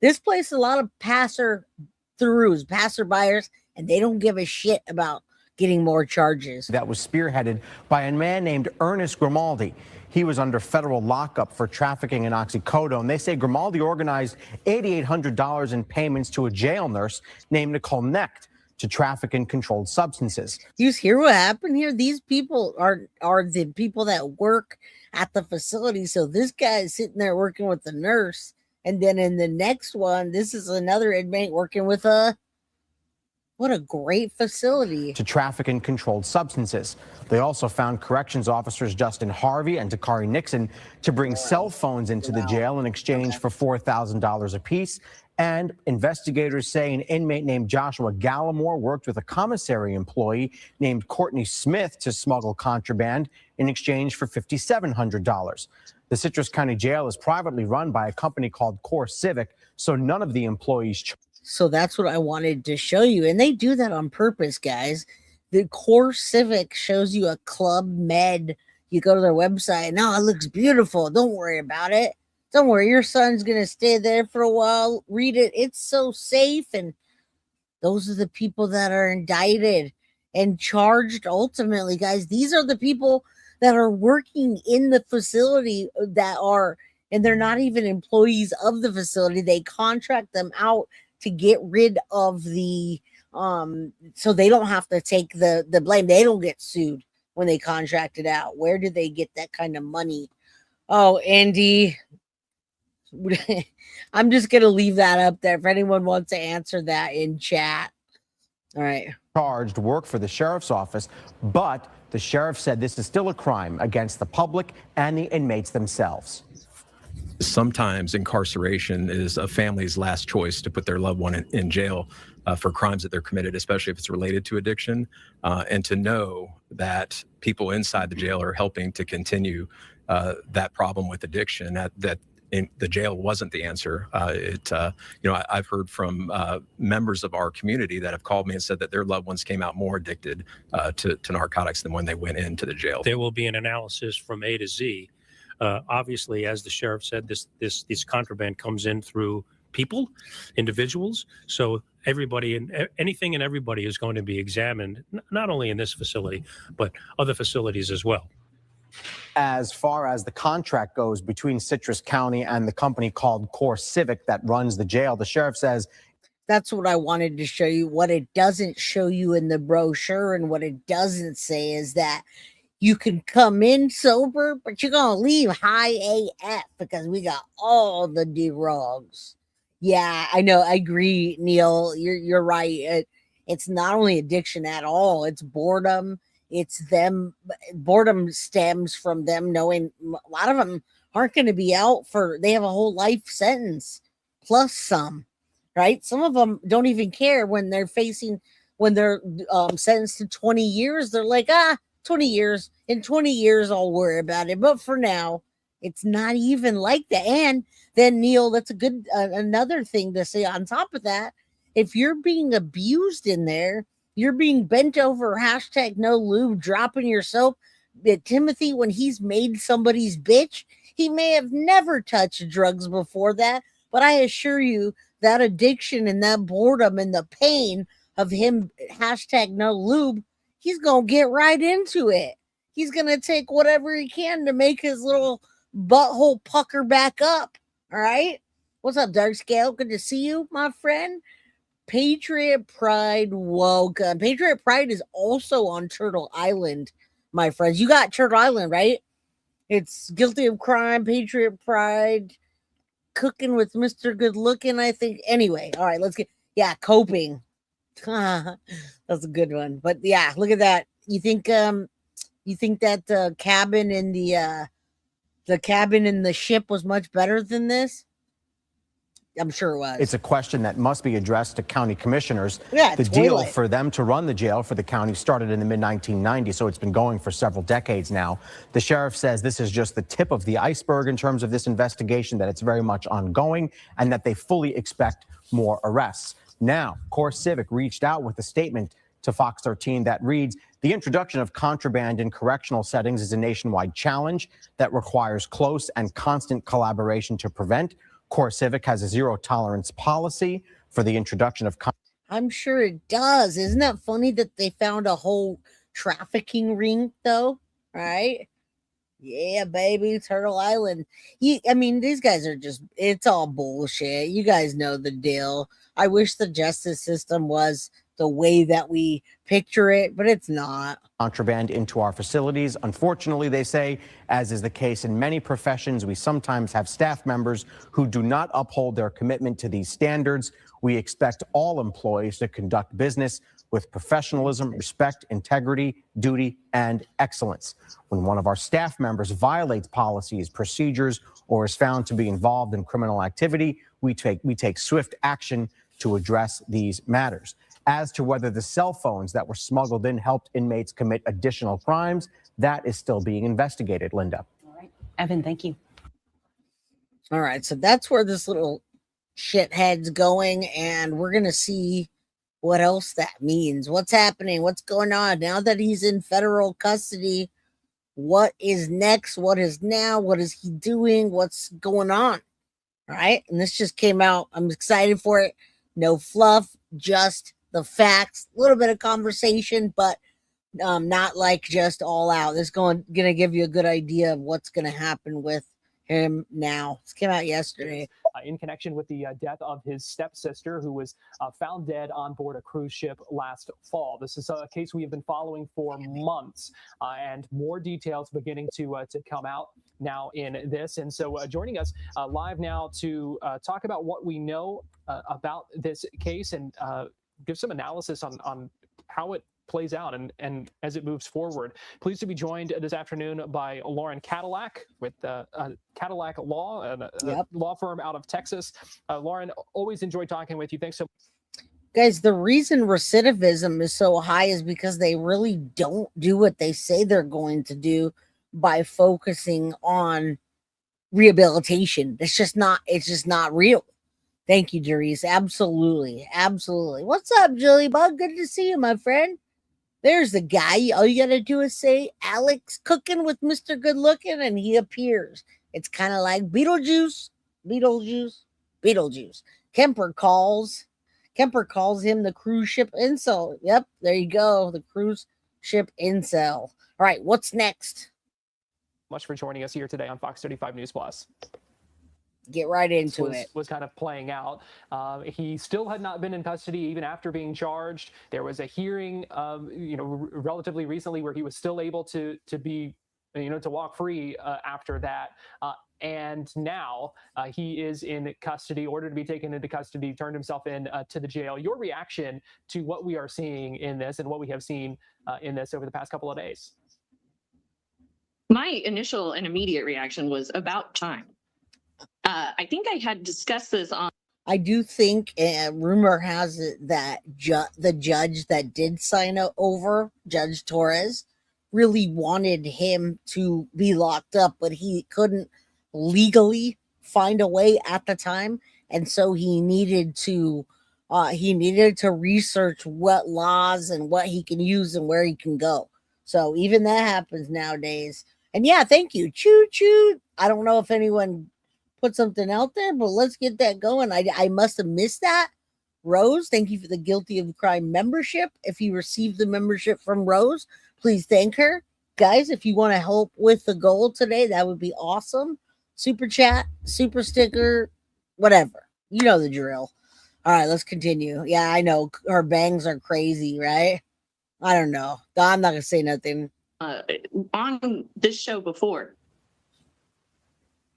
This place is a lot of passerbyers, and they don't give a shit about getting more charges. That was spearheaded by a man named Ernest Grimaldi. He was under federal lockup for trafficking in oxycodone. They say Grimaldi organized $8,800 in payments to a jail nurse named Nicole Necht to traffic in controlled substances. You hear what happened here? These people are the people that work at the facility. So this guy is sitting there working with the nurse. And then in the next one, this is another inmate working with what a great facility. To traffic in controlled substances. They also found corrections officers Justin Harvey and Takari Nixon to bring cell phones into the jail in exchange for $4,000 apiece. And investigators say an inmate named Joshua Gallimore worked with a commissary employee named Courtney Smith to smuggle contraband in exchange for $5,700. The Citrus County Jail is privately run by a company called Core Civic, so none of the employees. So that's what I wanted to show you. And they do that on purpose, guys. The Core Civic shows you a Club Med. You go to their website, no, it looks beautiful. Don't worry about it. Don't worry, your son's going to stay there for a while. Read it. It's so safe. And those are the people that are indicted and charged ultimately, guys. These are the people that are working in the facility and they're not even employees of the facility. They contract them out to get rid of the, so they don't have to take the blame. They don't get sued when they contract it out. Where do they get that kind of money? Oh, Andy, I'm just going to leave that up there if anyone wants to answer that in chat. All right. Charged work for the sheriff's office, but the sheriff said this is still a crime against the public and the inmates themselves. Sometimes incarceration is a family's last choice to put their loved one in jail for crimes that they're committed, especially if it's related to addiction. And to know that people inside the jail are helping to continue that problem with addiction, that the jail wasn't the answer. I've heard from members of our community that have called me and said that their loved ones came out more addicted to narcotics than when they went into the jail. There will be an analysis from A to Z. Obviously, as the sheriff said, this contraband comes in through people, individuals. So everybody and anything and everybody is going to be examined, not only in this facility, but other facilities as well. As far as the contract goes between Citrus County and the company called Core Civic that runs the jail, the sheriff says, that's what I wanted to show you. What it doesn't show you in the brochure and what it doesn't say is that you can come in sober, but you're going to leave high AF because we got all the drugs. Yeah, I know. I agree, Neil. You're right. It's not only addiction at all. It's boredom. It's them. Boredom stems from them knowing a lot of them aren't going to be out they have a whole life sentence plus some, right? Some of them don't even care when they're sentenced to 20 years. They're like, 20 years. In 20 years, I'll worry about it. But for now, it's not even like that. And then, Neil, that's a good, another thing to say on top of that. If you're being abused in there, you're being bent over, #no lube, dropping your soap. Timothy, when he's made somebody's bitch, he may have never touched drugs before that. But I assure you that addiction and that boredom and the pain of him, #no lube, he's going to get right into it. He's going to take whatever he can to make his little butthole pucker back up. All right. What's up, Dark Scale? Good to see you, my friend. Patriot Pride, welcome. Patriot Pride is also on Turtle Island, my friends. You got Turtle Island, right? It's Guilty of Crime, Patriot Pride, Cooking with Mr. Good Looking, I think. Anyway, all right, let's get, Coping. That's a good one. But yeah, look at that. You think that the cabin in the ship was much better than this? I'm sure it was. It's a question that must be addressed to county commissioners. Yeah, the deal for them to run the jail for the county started in the mid-1990s, so it's been going for several decades now. The sheriff says this is just the tip of the iceberg in terms of this investigation, that it's very much ongoing, and that they fully expect more arrests. Now, Core Civic reached out with a statement to Fox 13 that reads, the introduction of contraband in correctional settings is a nationwide challenge that requires close and constant collaboration to prevent. Core Civic has a zero-tolerance policy for the introduction of I'm sure it does. Isn't that funny that they found a whole trafficking ring, though? Right? Yeah, baby, Turtle Island. These guys are it's all bullshit. You guys know the deal. I wish the justice system was the way that we picture it, but it's not. Contraband into our facilities. Unfortunately, they say, as is the case in many professions, we sometimes have staff members who do not uphold their commitment to these standards. We expect all employees to conduct business with professionalism, respect, integrity, duty, and excellence. When one of our staff members violates policies, procedures, or is found to be involved in criminal activity, we take swift action to address these matters. As to whether the cell phones that were smuggled in helped inmates commit additional crimes, that is still being investigated, Linda. All right. Evan, thank you. All right, so that's where this little shithead's going, and we're going to see what else that means. What's happening? What's going on now that he's in federal custody? What is next? What is now? What is he doing? What's going on? Right? And this just came out. I'm excited for it. No fluff, just the facts. A little bit of conversation, but not like just all out. This is going to give you a good idea of what's going to happen with him now. This came out yesterday. In connection with the death of his stepsister, who was found dead on board a cruise ship last fall. This is a case we have been following for months, and more details beginning to come out now in this. And so joining us live now to talk about what we know about this case and give some analysis on how it plays out and as it moves forward. Pleased to be joined this afternoon by Lauren Cadillac with Cadillac Law, a law firm out of Texas. Lauren, always enjoy talking with you. Thanks so much. Guys, the reason recidivism is so high is because they really don't do what they say they're going to do by focusing on rehabilitation. It's just not real. Thank you, Doris. Absolutely. Absolutely. What's up, Julie Bug? Good to see you, my friend. There's the guy. All you got to do is say, Alex cooking with Mr. Good Looking, and he appears. It's kind of like Beetlejuice. Kemper calls him the cruise ship incel. Yep, there you go. The cruise ship incel. All right, what's next? Much for joining us here today on Fox 35 News Plus. Get right into it. Was kind of playing out. He still had not been in custody even after being charged. There was a hearing, relatively recently where he was still able to be, to walk free after that. And now he is in custody, ordered to be taken into custody, turned himself in to the jail. Your reaction to what we are seeing in this and what we have seen in this over the past couple of days? My initial and immediate reaction was about time. I think I had discussed this on. I do think rumor has it that the judge that did sign over, Judge Torres, really wanted him to be locked up, but he couldn't legally find a way at the time, and so he needed to research what laws and what he can use and where he can go. So even that happens nowadays. And yeah, thank you. Choo choo. I don't know if anyone put something out there, but let's get that going. I must have missed that. Rose, thank you for the Guilty of Crime membership. If you received the membership from Rose, please thank her. Guys, if you want to help with the goal today, that would be awesome. Super chat, super sticker, whatever. You know the drill. All right, let's continue. Yeah, I know her bangs are crazy, right? I don't know. I'm not going to say nothing. On this show before,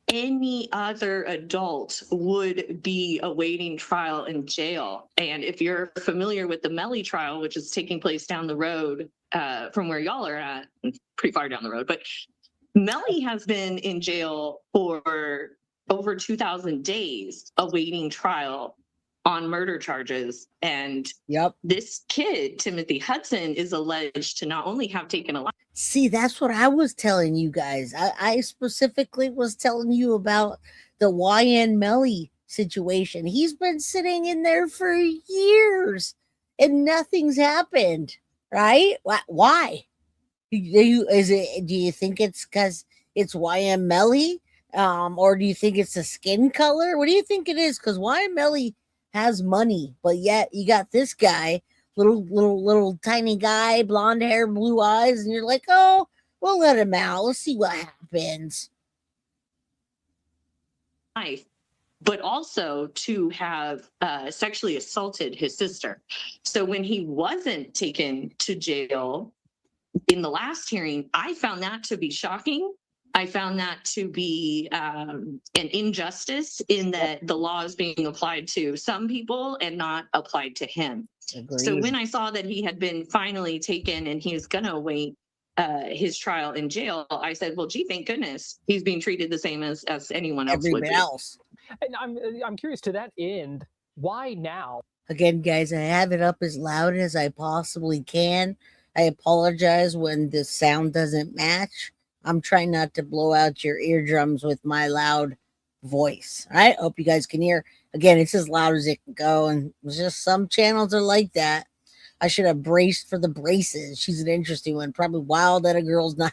any other adult would be awaiting trial in jail. And if you're familiar with the Melly trial, which is taking place down the road from where y'all are at, pretty far down the road, but Melly has been in jail for over 2,000 days awaiting trial on murder charges. And this kid, Timothy Hudson, is alleged to not only have taken a life. See, that's what I was telling you guys. I specifically was telling you about the YN Melly situation. He's been sitting in there for years and nothing's happened, right? Why? Do you think it's because it's YN Melly? Or do you think it's the skin color? What do you think it is? Because YN Melly has money, but yet you got this guy, little tiny guy, blonde hair, blue eyes, and you're like, oh, we'll let him out. Let's see what happens. But also to have sexually assaulted his sister. So when he wasn't taken to jail in the last hearing, I found that to be shocking. I found that to be an injustice in that the law is being applied to some people and not applied to him. Agreed. So when I saw that he had been finally taken and he was going to await his trial in jail, I said, well, gee, thank goodness he's being treated the same as anyone else would be. And I'm curious to that end, why now? Again, guys, I have it up as loud as I possibly can. I apologize when the sound doesn't match. I'm trying not to blow out your eardrums with my loud voice. All right. Hope you guys can hear. Again, it's as loud as it can go. And it's just some channels are like that. I should have braced for the braces. She's an interesting one. Probably wild that a girl's not.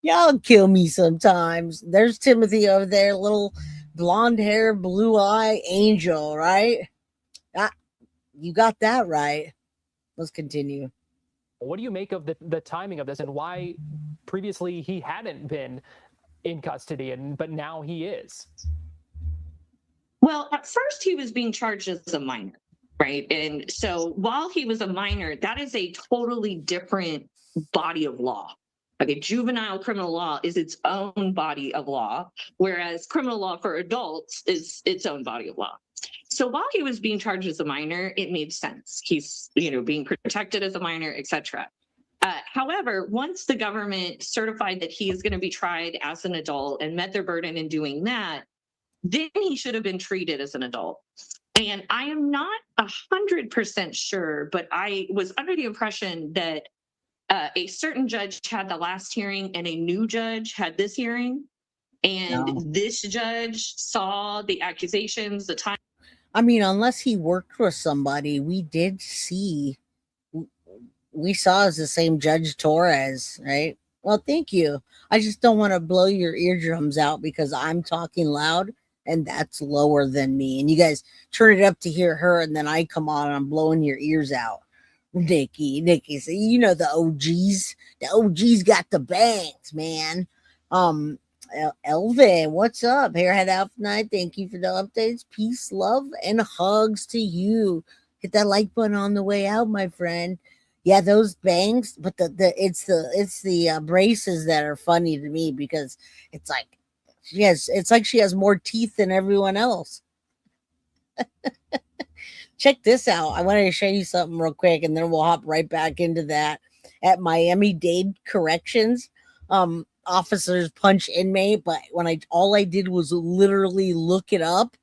Y'all kill me sometimes. There's Timothy over there, little blonde hair, blue eye angel, right? You got that right. Let's continue. What do you make of the timing of this, and why previously he hadn't been in custody, but now he is? Well, at first he was being charged as a minor, right? And so while he was a minor, that is a totally different body of law. Okay, juvenile criminal law is its own body of law, whereas criminal law for adults is its own body of law. So while he was being charged as a minor, it made sense. He's, being protected as a minor, etc. However, once the government certified that he is going to be tried as an adult and met their burden in doing that, then he should have been treated as an adult. And I am not 100% sure, but I was under the impression that a certain judge had the last hearing and a new judge had this hearing. And this judge saw the accusations, the time. I mean, unless he worked with somebody, we saw as the same Judge Torres, right? Well, thank you. I just don't want to blow your eardrums out because I'm talking loud and that's lower than me. And you guys turn it up to hear her, and then I come on and I'm blowing your ears out. Nikki, so the OGs. The OGs got the bangs, man. Elvin, what's up? Hairhead Elf Night, thank you for the updates. Peace, love, and hugs to you. Hit that like button on the way out, my friend. Yeah, those bangs, but it's the braces that are funny to me because it's like she has more teeth than everyone else. Check this out. I wanted to show you something real quick, and then we'll hop right back into that. At Miami-Dade Corrections, officers punch inmate, but all I did was literally look it up.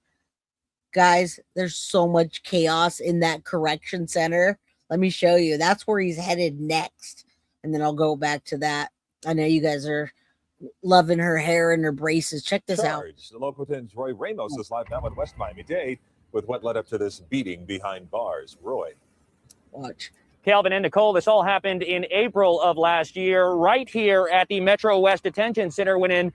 Guys, there's so much chaos in that correction center. Let me show you. That's where he's headed next. And then I'll go back to that. I know you guys are loving her hair and her braces. Check this out. The local 10's Roy Ramos is live now in West Miami-Dade with what led up to this beating behind bars. Roy. Watch. Calvin and Nicole, this all happened in April of last year, right here at the Metro-West Detention Center, when an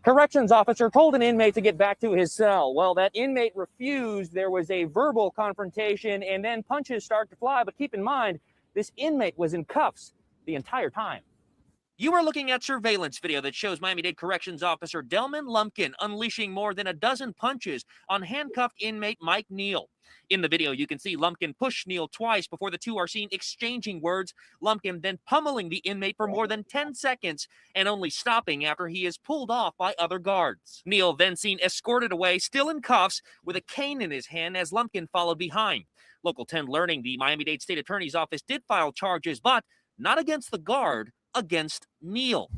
corrections officer told an inmate to get back to his cell. Well, that inmate refused. There was a verbal confrontation, and then punches start to fly. But keep in mind, this inmate was in cuffs the entire time. You are looking at surveillance video that shows Miami-Dade Corrections Officer Delman Lumpkin unleashing more than a dozen punches on handcuffed inmate Mike Neal. In the video, you can see Lumpkin push Neal twice before the two are seen exchanging words, Lumpkin then pummeling the inmate for more than 10 seconds and only stopping after he is pulled off by other guards. Neal then seen escorted away, still in cuffs, with a cane in his hand as Lumpkin followed behind. Local 10 learning the Miami-Dade State Attorney's Office did file charges, but not against the guard, against Neal.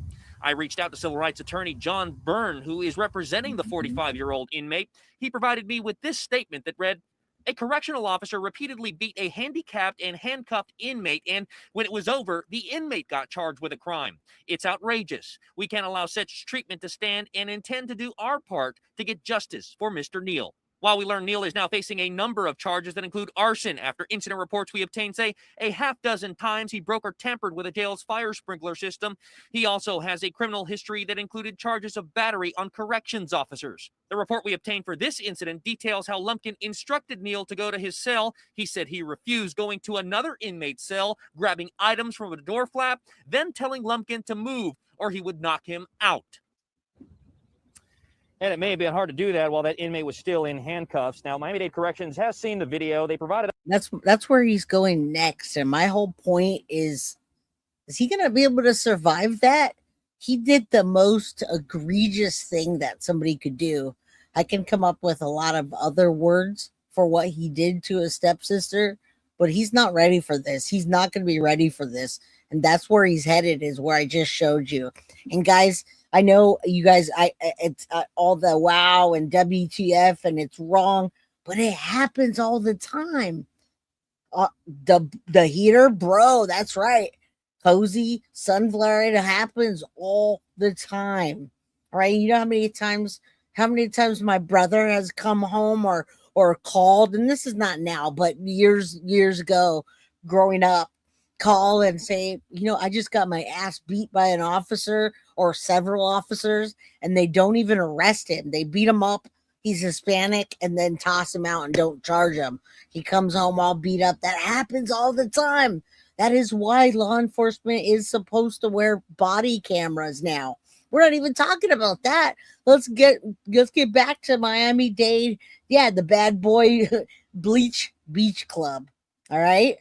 I reached out to civil rights attorney John Byrne, who is representing the 45-year-old inmate. He provided me with this statement that read, a correctional officer repeatedly beat a handicapped and handcuffed inmate, and when it was over, the inmate got charged with a crime. It's outrageous. We can't allow such treatment to stand and intend to do our part to get justice for Mr. Neal. While we learn Neal is now facing a number of charges that include arson after incident reports we obtained say a half-dozen times he broke or tampered with a jail's fire sprinkler system. He also has a criminal history that included charges of battery on corrections officers. The report we obtained for this incident details how Lumpkin instructed Neal to go to his cell. He said he refused, going to another inmate's cell, grabbing items from a door flap, then telling Lumpkin to move or he would knock him out. And it may have been hard to do that while that inmate was still in handcuffs. Now, Miami-Dade Corrections has seen the video. They provided... That's where he's going next. And my whole point is he going to be able to survive that? He did the most egregious thing that somebody could do. I can come up with a lot of other words for what he did to his stepsister, but he's not ready for this. He's not going to be ready for this. And that's where he's headed, is where I just showed you. And guys, I know you guys, it's all the wow and WTF and it's wrong, but it happens all the time. The heater, bro, that's right. Cozy, sunflower, it happens all the time. All right. You know how many times How many times my brother has come home or called, and this is not now, but years ago, growing up, call and say, I just got my ass beat by an officer or several officers, and they don't even arrest him. They beat him up. He's Hispanic, and then toss him out and don't charge him. He comes home all beat up. That happens all the time. That is why law enforcement is supposed to wear body cameras now. We're not even talking about that. Let's get back to Miami-Dade. Yeah, the bad boy bleach beach club. All right.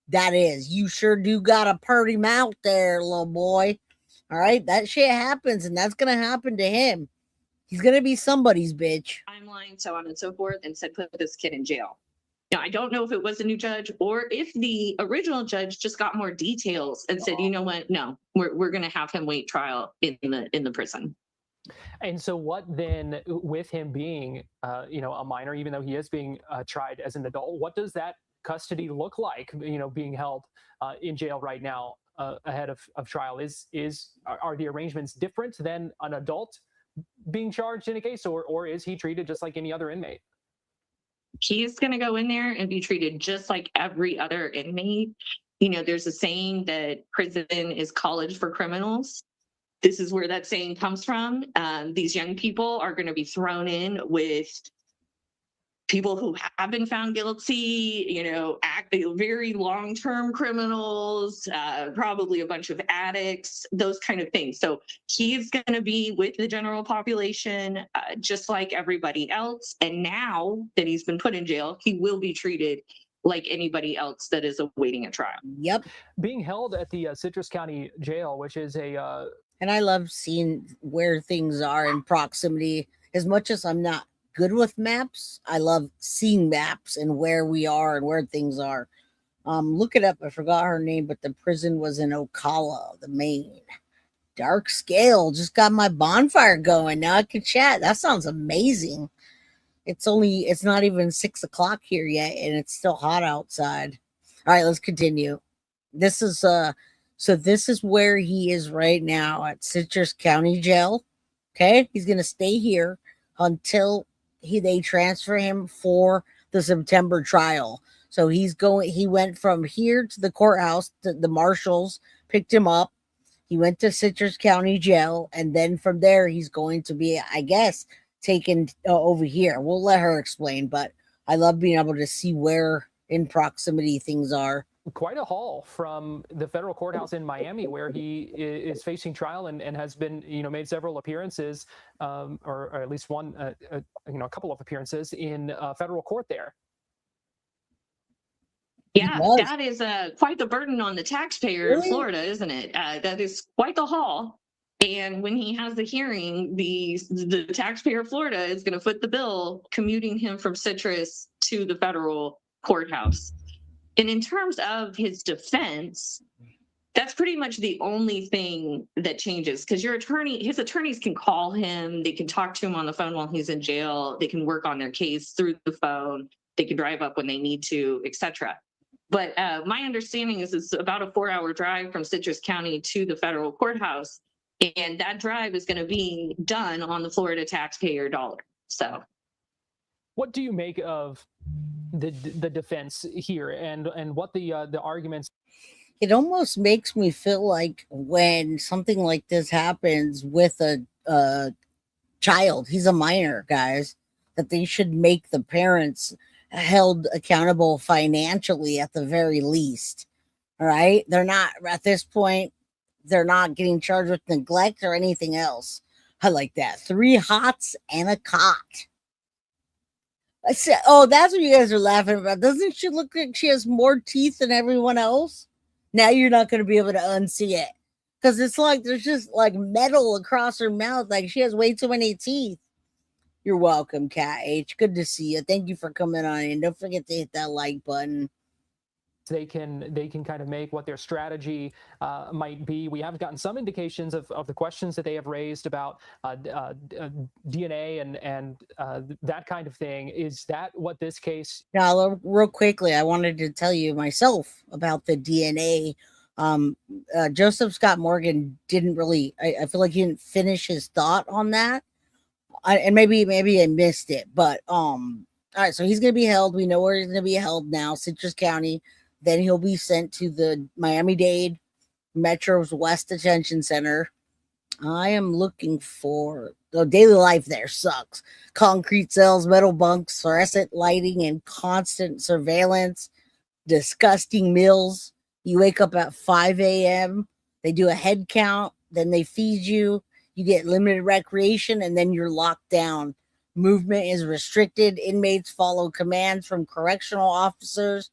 That is, you sure do got a pretty mouth there, little boy. All right. That shit happens, and that's going to happen to him. He's going to be somebody's bitch. Timeline, so on and so forth, and said, put this kid in jail. Now, I don't know if it was a new judge or if the original judge just got more details and said, you know what? No, we're going to have him wait trial in the prison. And so what then, with him being, a minor, even though he is being tried as an adult, what does that custody look like, being held in jail right now ahead of trial? Are the arrangements different than an adult being charged in a case, or is he treated just like any other inmate? He's going to go in there and be treated just like every other inmate. There's a saying that prison is college for criminals. This is where that saying comes from. These young people are going to be thrown in with people who have been found guilty, very long-term criminals, probably a bunch of addicts, those kind of things. So he's going to be with the general population, just like everybody else. And now that he's been put in jail, he will be treated like anybody else that is awaiting a trial. Yep. Being held at the Citrus County Jail, which is and I love seeing where things are in proximity. As much as I'm not good with maps, I love seeing maps and where we are and where things are. Look it up. I forgot her name, but the prison was in Ocala, the Maine. Dark Scale. Just got my bonfire going. Now I can chat. That sounds amazing. It's not even 6 o'clock here yet, and it's still hot outside. All right, let's continue. This is this is where he is right now at Citrus County Jail. Okay, he's gonna stay here until they transfer him for the September trial. So he went from here to the courthouse. The Marshals picked him up. He went to Citrus County Jail, and then from there he's going to be, I guess, taken over here. We'll let her explain, but I love being able to see where in proximity things are. Quite a haul from the federal courthouse in Miami, where he is facing trial and has been, made several appearances, or at least one, a couple of appearances in federal court there. Yeah, that is quite the burden on the taxpayer in Florida, isn't it? That is quite the haul. And when he has the hearing, the taxpayer of Florida is going to foot the bill, commuting him from Citrus to the federal courthouse. And in terms of his defense, that's pretty much the only thing that changes, because his attorneys can call him, they can talk to him on the phone while he's in jail, they can work on their case through the phone, they can drive up when they need to, etc. But my understanding is it's about a 4-hour drive from Citrus County to the federal courthouse, and that drive is going to be done on the Florida taxpayer dollar. So, what do you make of the defense here, and what the arguments? It almost makes me feel like when something like this happens with a child, he's a minor, guys, that they should make the parents held accountable financially at the very least. All right, they're not at this point. They're not getting charged with neglect or anything else. I like that. 3 hots and a cot. I said, oh, that's what you guys are laughing about. Doesn't she look like she has more teeth than everyone else? Now you're not going to be able to unsee it, because it's like there's just like metal across her mouth. Like she has way too many teeth. You're welcome, Cat H. Good to see you. Thank you for coming on in. Don't forget to hit that like button. They can kind of make what their strategy might be. We have gotten some indications of the questions that they have raised about DNA and that kind of thing. Is that what this case? Now, real quickly, I wanted to tell you myself about the DNA. Joseph Scott Morgan didn't really, I feel like he didn't finish his thought on that. And maybe I missed it, but all right, so he's gonna be held. We know where he's gonna be held now, Citrus County. Then he'll be sent to the Miami-Dade Metro-West Detention Center. I am looking for the daily life there sucks. Concrete cells, metal bunks, fluorescent lighting, and constant surveillance. Disgusting meals. You wake up at 5 a.m. They do a head count, then they feed you. You get limited recreation, and then you're locked down. Movement is restricted. Inmates follow commands from correctional officers.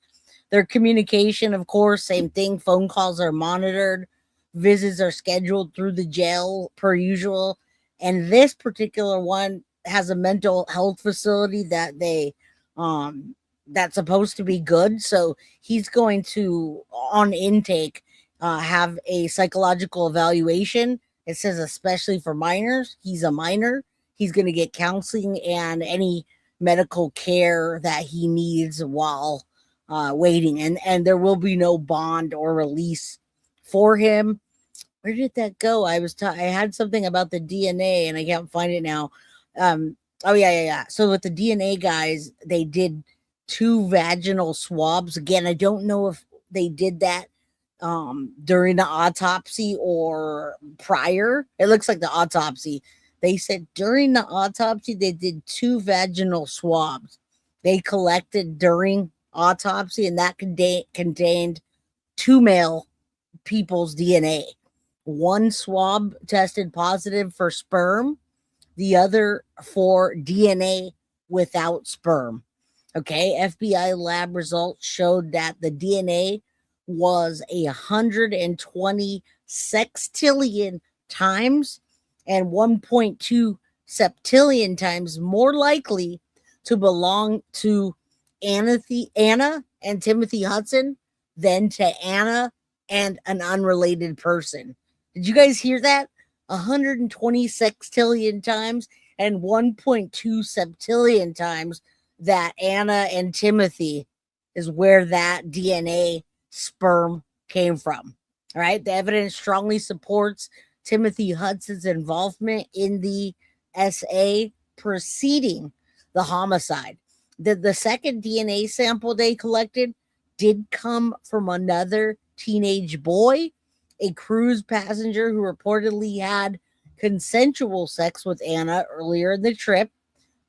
Their communication, of course, same thing. Phone calls are monitored. Visits are scheduled through the jail per usual. And this particular one has a mental health facility that that's supposed to be good. So he's going to, on intake, have a psychological evaluation. It says especially for minors. He's a minor. He's going to get counseling and any medical care that he needs while waiting. And there will be no bond or release for him. Where did that go? I had something about the DNA and I can't find it now. Oh yeah. So with the DNA guys, they did 2 vaginal swabs. Again, I don't know if they did that during the autopsy or prior. It looks like the autopsy. They said during the autopsy, they did 2 vaginal swabs. They collected during autopsy, and that contained 2 male people's DNA. 1 swab tested positive for sperm, the other for DNA without sperm. Okay, FBI lab results showed that the DNA was 120 sextillion times and 1.2 septillion times more likely to belong to Anna and Timothy Hudson than to Anna and an unrelated person. Did you guys hear that? 120 sextillion times and 1.2 septillion times that Anna and Timothy is where that DNA sperm came from. All right. The evidence strongly supports Timothy Hudson's involvement in the SA preceding the homicide. The second DNA sample they collected did come from another teenage boy, a cruise passenger who reportedly had consensual sex with Anna earlier in the trip.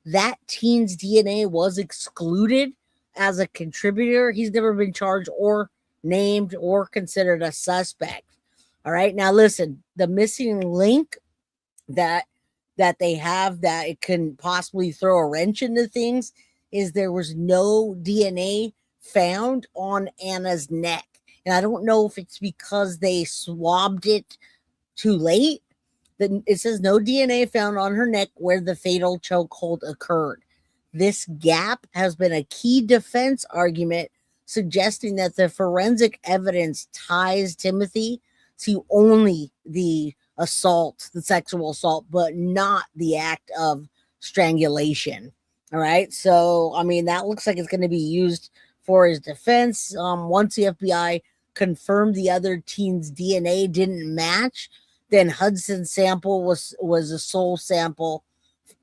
That teen's DNA was excluded as a contributor. He's never been charged or named or considered a suspect. All right. Now, listen, the missing link that they have that it can possibly throw a wrench into things is there was no DNA found on Anna's neck. And I don't know if it's because they swabbed it too late. It says no DNA found on her neck where the fatal chokehold occurred. This gap has been a key defense argument, suggesting that the forensic evidence ties Timothy to only the assault, the sexual assault, but not the act of strangulation. All right. So, I mean, that looks like it's going to be used for his defense. Once the FBI confirmed the other teen's DNA didn't match, then Hudson's sample was a sole sample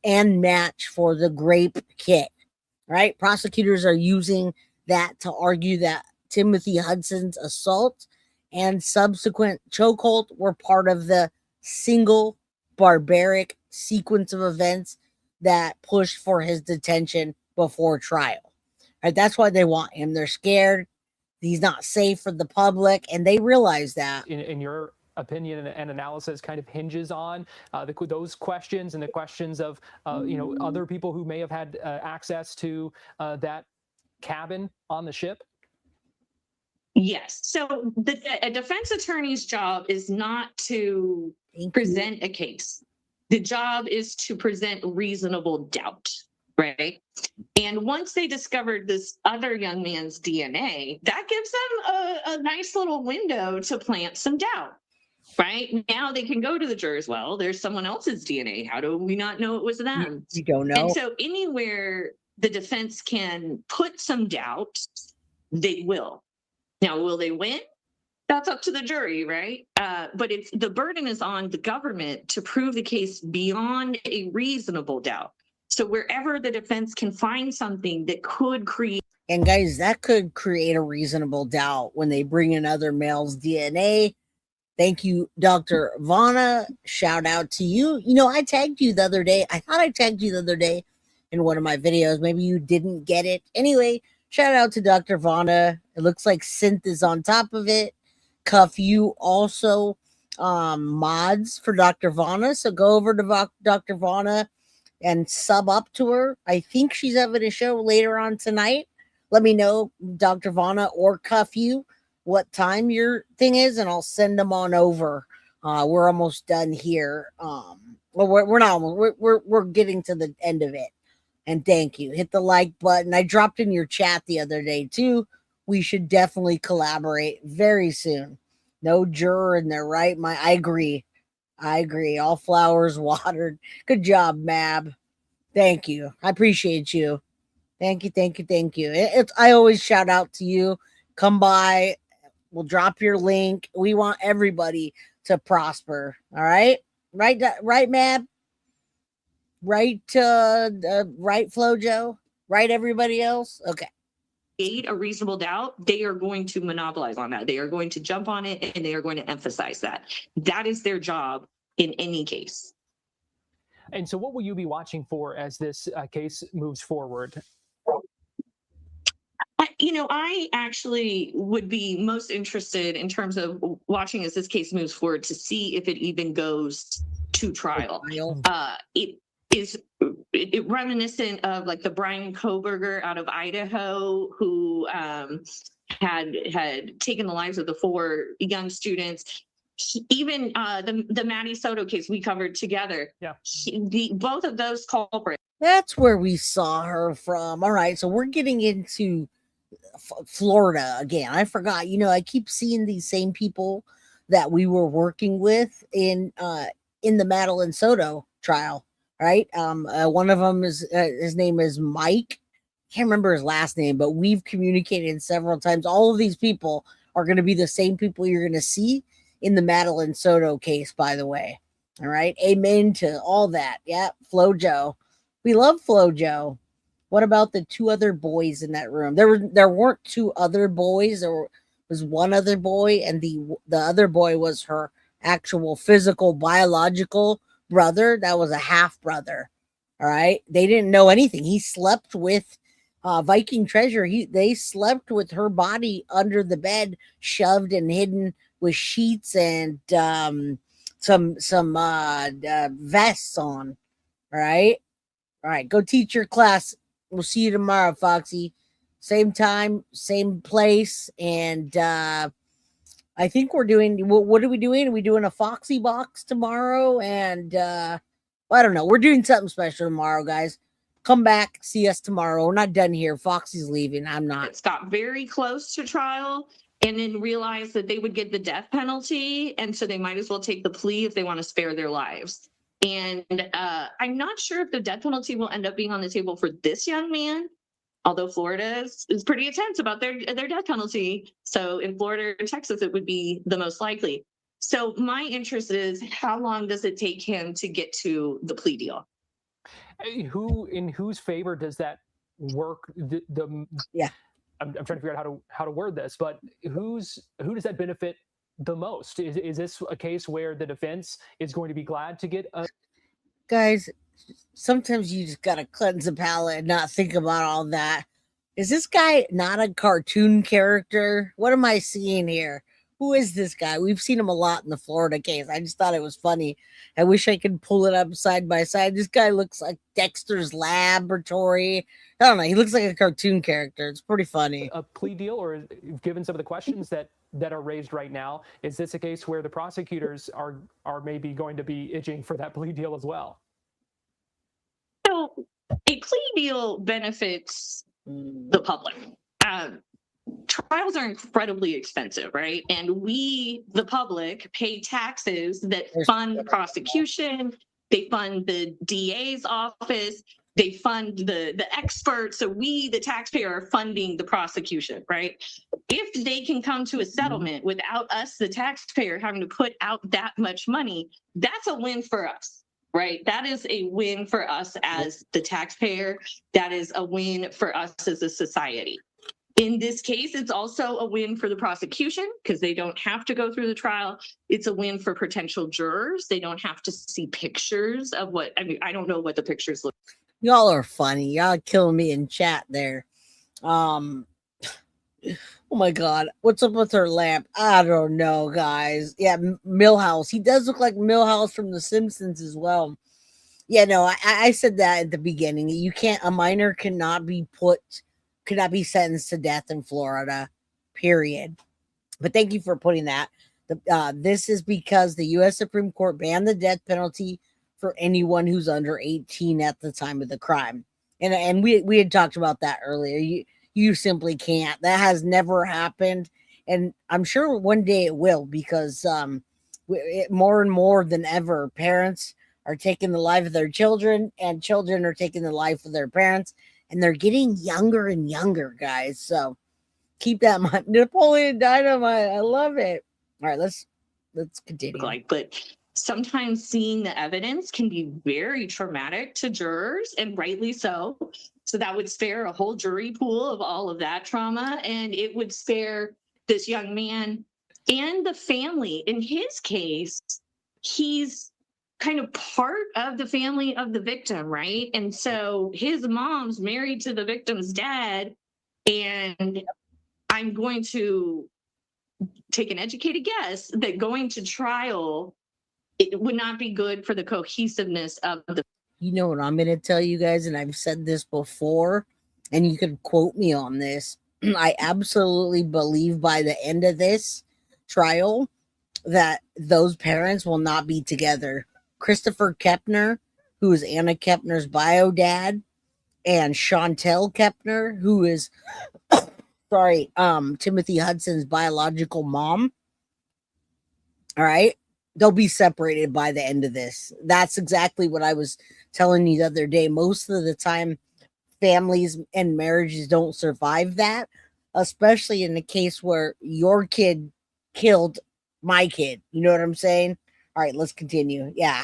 and match for the grape kit. Right? Prosecutors are using that to argue that Timothy Hudson's assault and subsequent chokehold were part of the single barbaric sequence of events that pushed for his detention before trial. Right? That's why they want him. They're scared. He's not safe for the public, and they realize that. In your opinion and analysis kind of hinges on those questions and the questions of other people who may have had access to that cabin on the ship? Yes. So a defense attorney's job is not to present a case. The job is to present reasonable doubt, right? And once they discovered this other young man's DNA, that gives them a nice little window to plant some doubt, right? Now they can go to the jurors, well, there's someone else's DNA. How do we not know it was them? You don't know. And so anywhere the defense can put some doubt, they will. Now, will they win? that's up to the jury, right? But it's the burden is on the government to prove the case beyond a reasonable doubt. So wherever the defense can find something that could create. And guys, that could create a reasonable doubt when they bring in other males' DNA. Thank you, Dr. Vanna. Shout out to you. You know, I tagged you the other day. I thought I tagged you the other day in one of my videos. Maybe you didn't get it. Anyway, shout out to Dr. Vanna. It looks like Synth is on top of it. Cuff you also mods for Dr. Vanna. So go over to Dr. Vanna and sub up to her. I think she's having a show later on tonight. Let me know, Dr. Vanna or Cuff you, what time your thing is, and I'll send them on over. We're almost done here. Well, we're not almost. We're getting to the end of it. And thank you. Hit the like button. I dropped in your chat the other day too. We should definitely collaborate very soon. No juror in there, right? I agree. All flowers watered. Good job, Mab. Thank you. I appreciate you. Thank you. I always shout out to you. Come by. We'll drop your link. We want everybody to prosper. All right? Right, Mab? Right, Flojo? Right, everybody else? Okay. A reasonable doubt, they are going to monopolize on that. They are going to jump on it, and they are going to emphasize that. That is their job in any case. And so what will you be watching for as this case moves forward? I actually would be most interested in terms of watching as this case moves forward to see if it even goes to trial. It is reminiscent of like the Brian Koberger out of Idaho who had taken the lives of the 4 young students. Even the Maddie Soto case we covered together. Yeah. Both of those culprits. That's where we saw her from. All right, so we're getting into Florida again. I forgot. I keep seeing these same people that we were working with in the Madeline Soto trial. Right. One of them is his name is Mike. Can't remember his last name, but we've communicated several times. All of these people are going to be the same people you're going to see in the Madeline Soto case, by the way. All right. Amen to all that. Yeah. Flojo. We love Flojo. What about the 2 other boys in that room? There weren't 2 other boys. There was one other boy, and the other boy was her actual physical, biological brother. That was a half brother. All right. They didn't know anything. He slept with Viking Treasure. They slept with her body under the bed, shoved and hidden with sheets and some vests on. All right. Go teach your class. We'll see you tomorrow, Foxy. Same time, same place. And I think we're doing, what are we doing? Are we doing a Foxy box tomorrow? And I don't know. We're doing something special tomorrow, guys. Come back, see us tomorrow. We're not done here. Foxy's leaving. I'm not. It's got very close to trial and then realized that they would get the death penalty. And so they might as well take the plea if they want to spare their lives. And I'm not sure if the death penalty will end up being on the table for this young man. Although Florida is pretty intense about their death penalty. So in Florida or Texas, it would be the most likely. So my interest is how long does it take him to get to the plea deal? In whose favor does that work? Yeah. I'm trying to figure out how to word this, but who does that benefit the most? Is this a case where the defense is going to be glad to get a... Guys, sometimes you just gotta cleanse the palate and not think about all that. Is this guy not a cartoon character? What am I seeing here? Who is this guy? We've seen him a lot in the Florida case. I just thought it was funny. I wish I could pull it up side by side. This guy looks like Dexter's Laboratory. I don't know. He looks like a cartoon character. It's pretty funny. A plea deal, or given some of the questions that are raised right now, is this a case where the prosecutors are maybe going to be itching for that plea deal as well? So a plea deal benefits the public. Trials are incredibly expensive, right? And we, the public, pay taxes that fund prosecution. They fund the DA's office. They fund the experts. So we, the taxpayer, are funding the prosecution, right? If they can come to a settlement without us, the taxpayer, having to put out that much money, that's a win for us, right? That is a win for us as the taxpayer. That is a win for us as a society. In this case, it's also a win for the prosecution because they don't have to go through the trial. It's a win for potential jurors. They don't have to see pictures of what, I mean, I don't know what the pictures look like. Y'all are funny. Y'all killing me in chat there. Oh my God. What's up with her lamp? I don't know, guys. Yeah, Milhouse. He does look like Milhouse from The Simpsons as well. Yeah, no, I said that at the beginning. A minor cannot be sentenced to death in Florida, period. But thank you for putting that. This is because the U.S. Supreme Court banned the death penalty for anyone who's under 18 at the time of the crime. And we had talked about that earlier. You simply can't. That has never happened. And I'm sure one day it will, because more and more than ever, parents are taking the life of their children, and children are taking the life of their parents, and they're getting younger and younger, guys. So keep that in mind. Napoleon Dynamite. I love it. All right, let's continue. But sometimes seeing the evidence can be very traumatic to jurors, and rightly so. So that would spare a whole jury pool of all of that trauma, and it would spare this young man and the family. In his case, he's kind of part of the family of the victim, right? And so his mom's married to the victim's dad, and I'm going to take an educated guess that going to trial, it would not be good for the cohesiveness of the. You know what I'm going to tell you guys, and I've said this before, and you can quote me on this. I absolutely believe by the end of this trial that those parents will not be together. Christopher KEPNER, who is Anna KEPNER's bio dad, and Chantel KEPNER, who is Timothy Hudson's biological mom. All right. They'll be separated by the end of this. That's exactly what I was telling you the other day. Most of the time, families and marriages don't survive that, especially in the case where your kid killed my kid. You know what I'm saying? All right, let's continue. Yeah,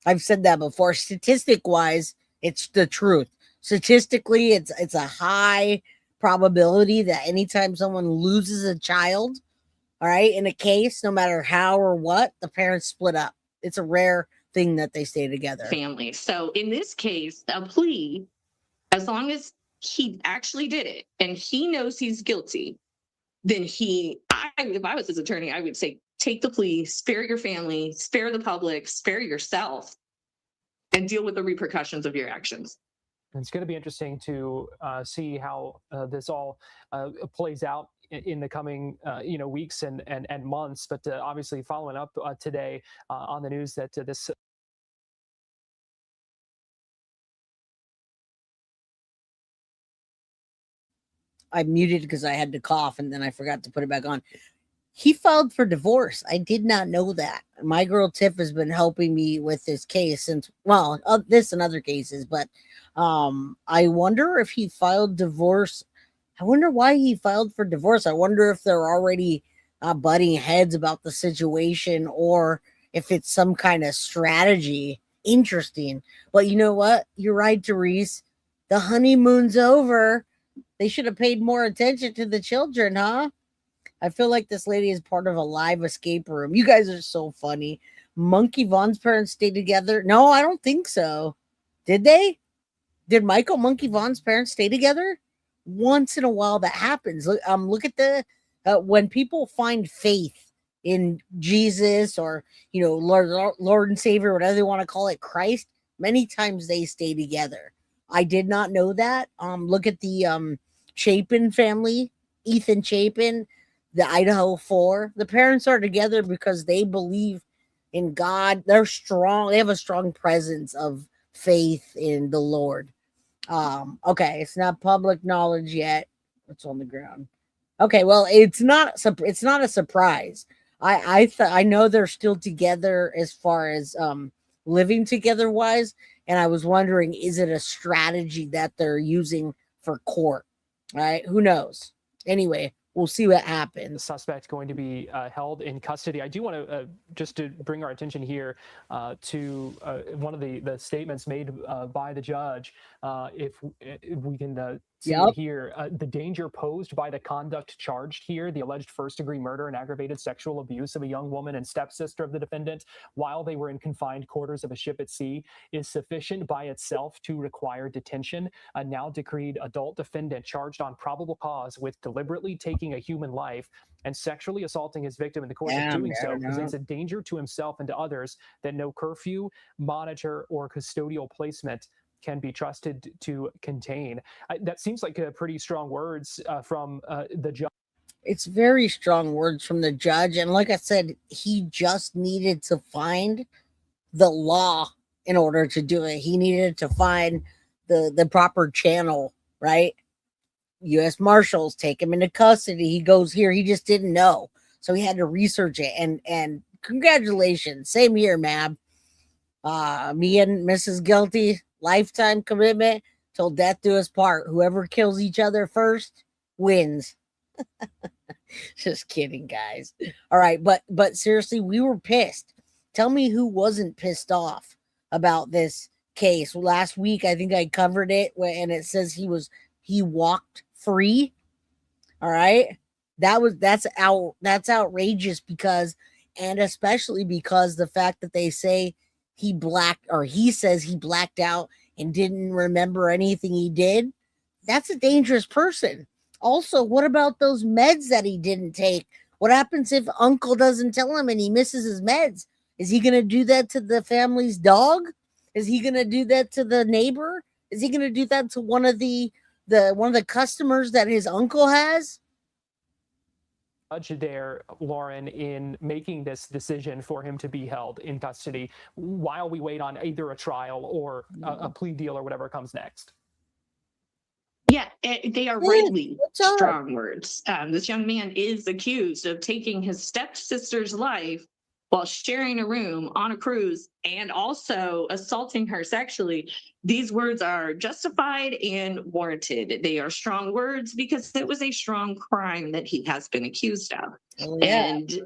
I've said that before. Statistic wise, it's the truth. Statistically, it's a high probability that anytime someone loses a child, all right, in a case, no matter how or what, the parents split up. It's a rare thing that they stay together. Family. So in this case, a plea, as long as he actually did it and he knows he's guilty, then if I was his attorney, I would say, take the plea, spare your family, spare the public, spare yourself, and deal with the repercussions of your actions. It's going to be interesting to see how this all plays out in the coming weeks and months. But obviously following up today on the news that this I muted because I had to cough and then I forgot to put it back on. He filed for divorce. I did not know that. My girl Tiff has been helping me with this case since, this and other cases, but I wonder if he filed divorce. I wonder why he filed for divorce. I wonder if they're already butting heads about the situation, or if it's some kind of strategy. Interesting. But you know what? You're right, Therese. The honeymoon's over. They should have paid more attention to the children, huh? I feel like this lady is part of a live escape room. You guys are so funny. Monkey Vaughn's parents stayed together? No, I don't think so. Did they? Did Michael Monkey Vaughn's parents stay together? Once in a while that happens. Look at the when people find faith in Jesus, or Lord and Savior, whatever they want to call it, Christ. Many times they stay together. I did not know that. Look at the Chapin family, Ethan Chapin, the Idaho 4. The parents are together because they believe in God. They're strong. They have a strong presence of faith in the Lord. Okay, it's not public knowledge yet. What's on the ground? Okay, well, it's not a surprise. I know they're still together as far as living together wise. And I was wondering, is it a strategy that they're using for court? Right? Who knows? Anyway, we'll see what happens. The suspect going to be held in custody. I do want to just to bring our attention here to one of the statements made by the judge. If we can see it here, the danger posed by the conduct charged here, the alleged first-degree murder and aggravated sexual abuse of a young woman and stepsister of the defendant while they were in confined quarters of a ship at sea, is sufficient by itself to require detention. A now decreed adult defendant charged on probable cause with deliberately taking a human life and sexually assaulting his victim in the course of doing so presents a danger to himself and to others that no curfew, monitor, or custodial placement can be trusted to contain. That seems like pretty strong words from the judge. It's very strong words from the judge. And like I said, he just needed to find the law in order to do it. He needed to find the proper channel, right? U.S. Marshals take him into custody. He goes here. He just didn't know. So he had to research it. And congratulations. Same here, Mab. Me and Mrs. Guilty, lifetime commitment till death do us part. Whoever kills each other first wins. Just kidding, guys. All right, but seriously, we were pissed. Tell me who wasn't pissed off about this case. Last week, I think I covered it, and it says he walked free. All right, that's outrageous because, and especially because the fact that they say he says he blacked out and didn't remember anything he did. That's a dangerous person. Also, what about those meds that he didn't take? What happens if uncle doesn't tell him and he misses his meds? Is he going to do that to the family's dog? Is he going to do that to the neighbor? Is he going to do that to one of the customers that his uncle has? Judge there, Lauren, in making this decision for him to be held in custody while we wait on either a trial or a plea deal or whatever comes next? Yeah, they are rightly strong words. This young man is accused of taking his stepsister's life while sharing a room on a cruise and also assaulting her sexually. These words are justified and warranted. They are strong words because it was a strong crime that he has been accused of. Oh, yeah. And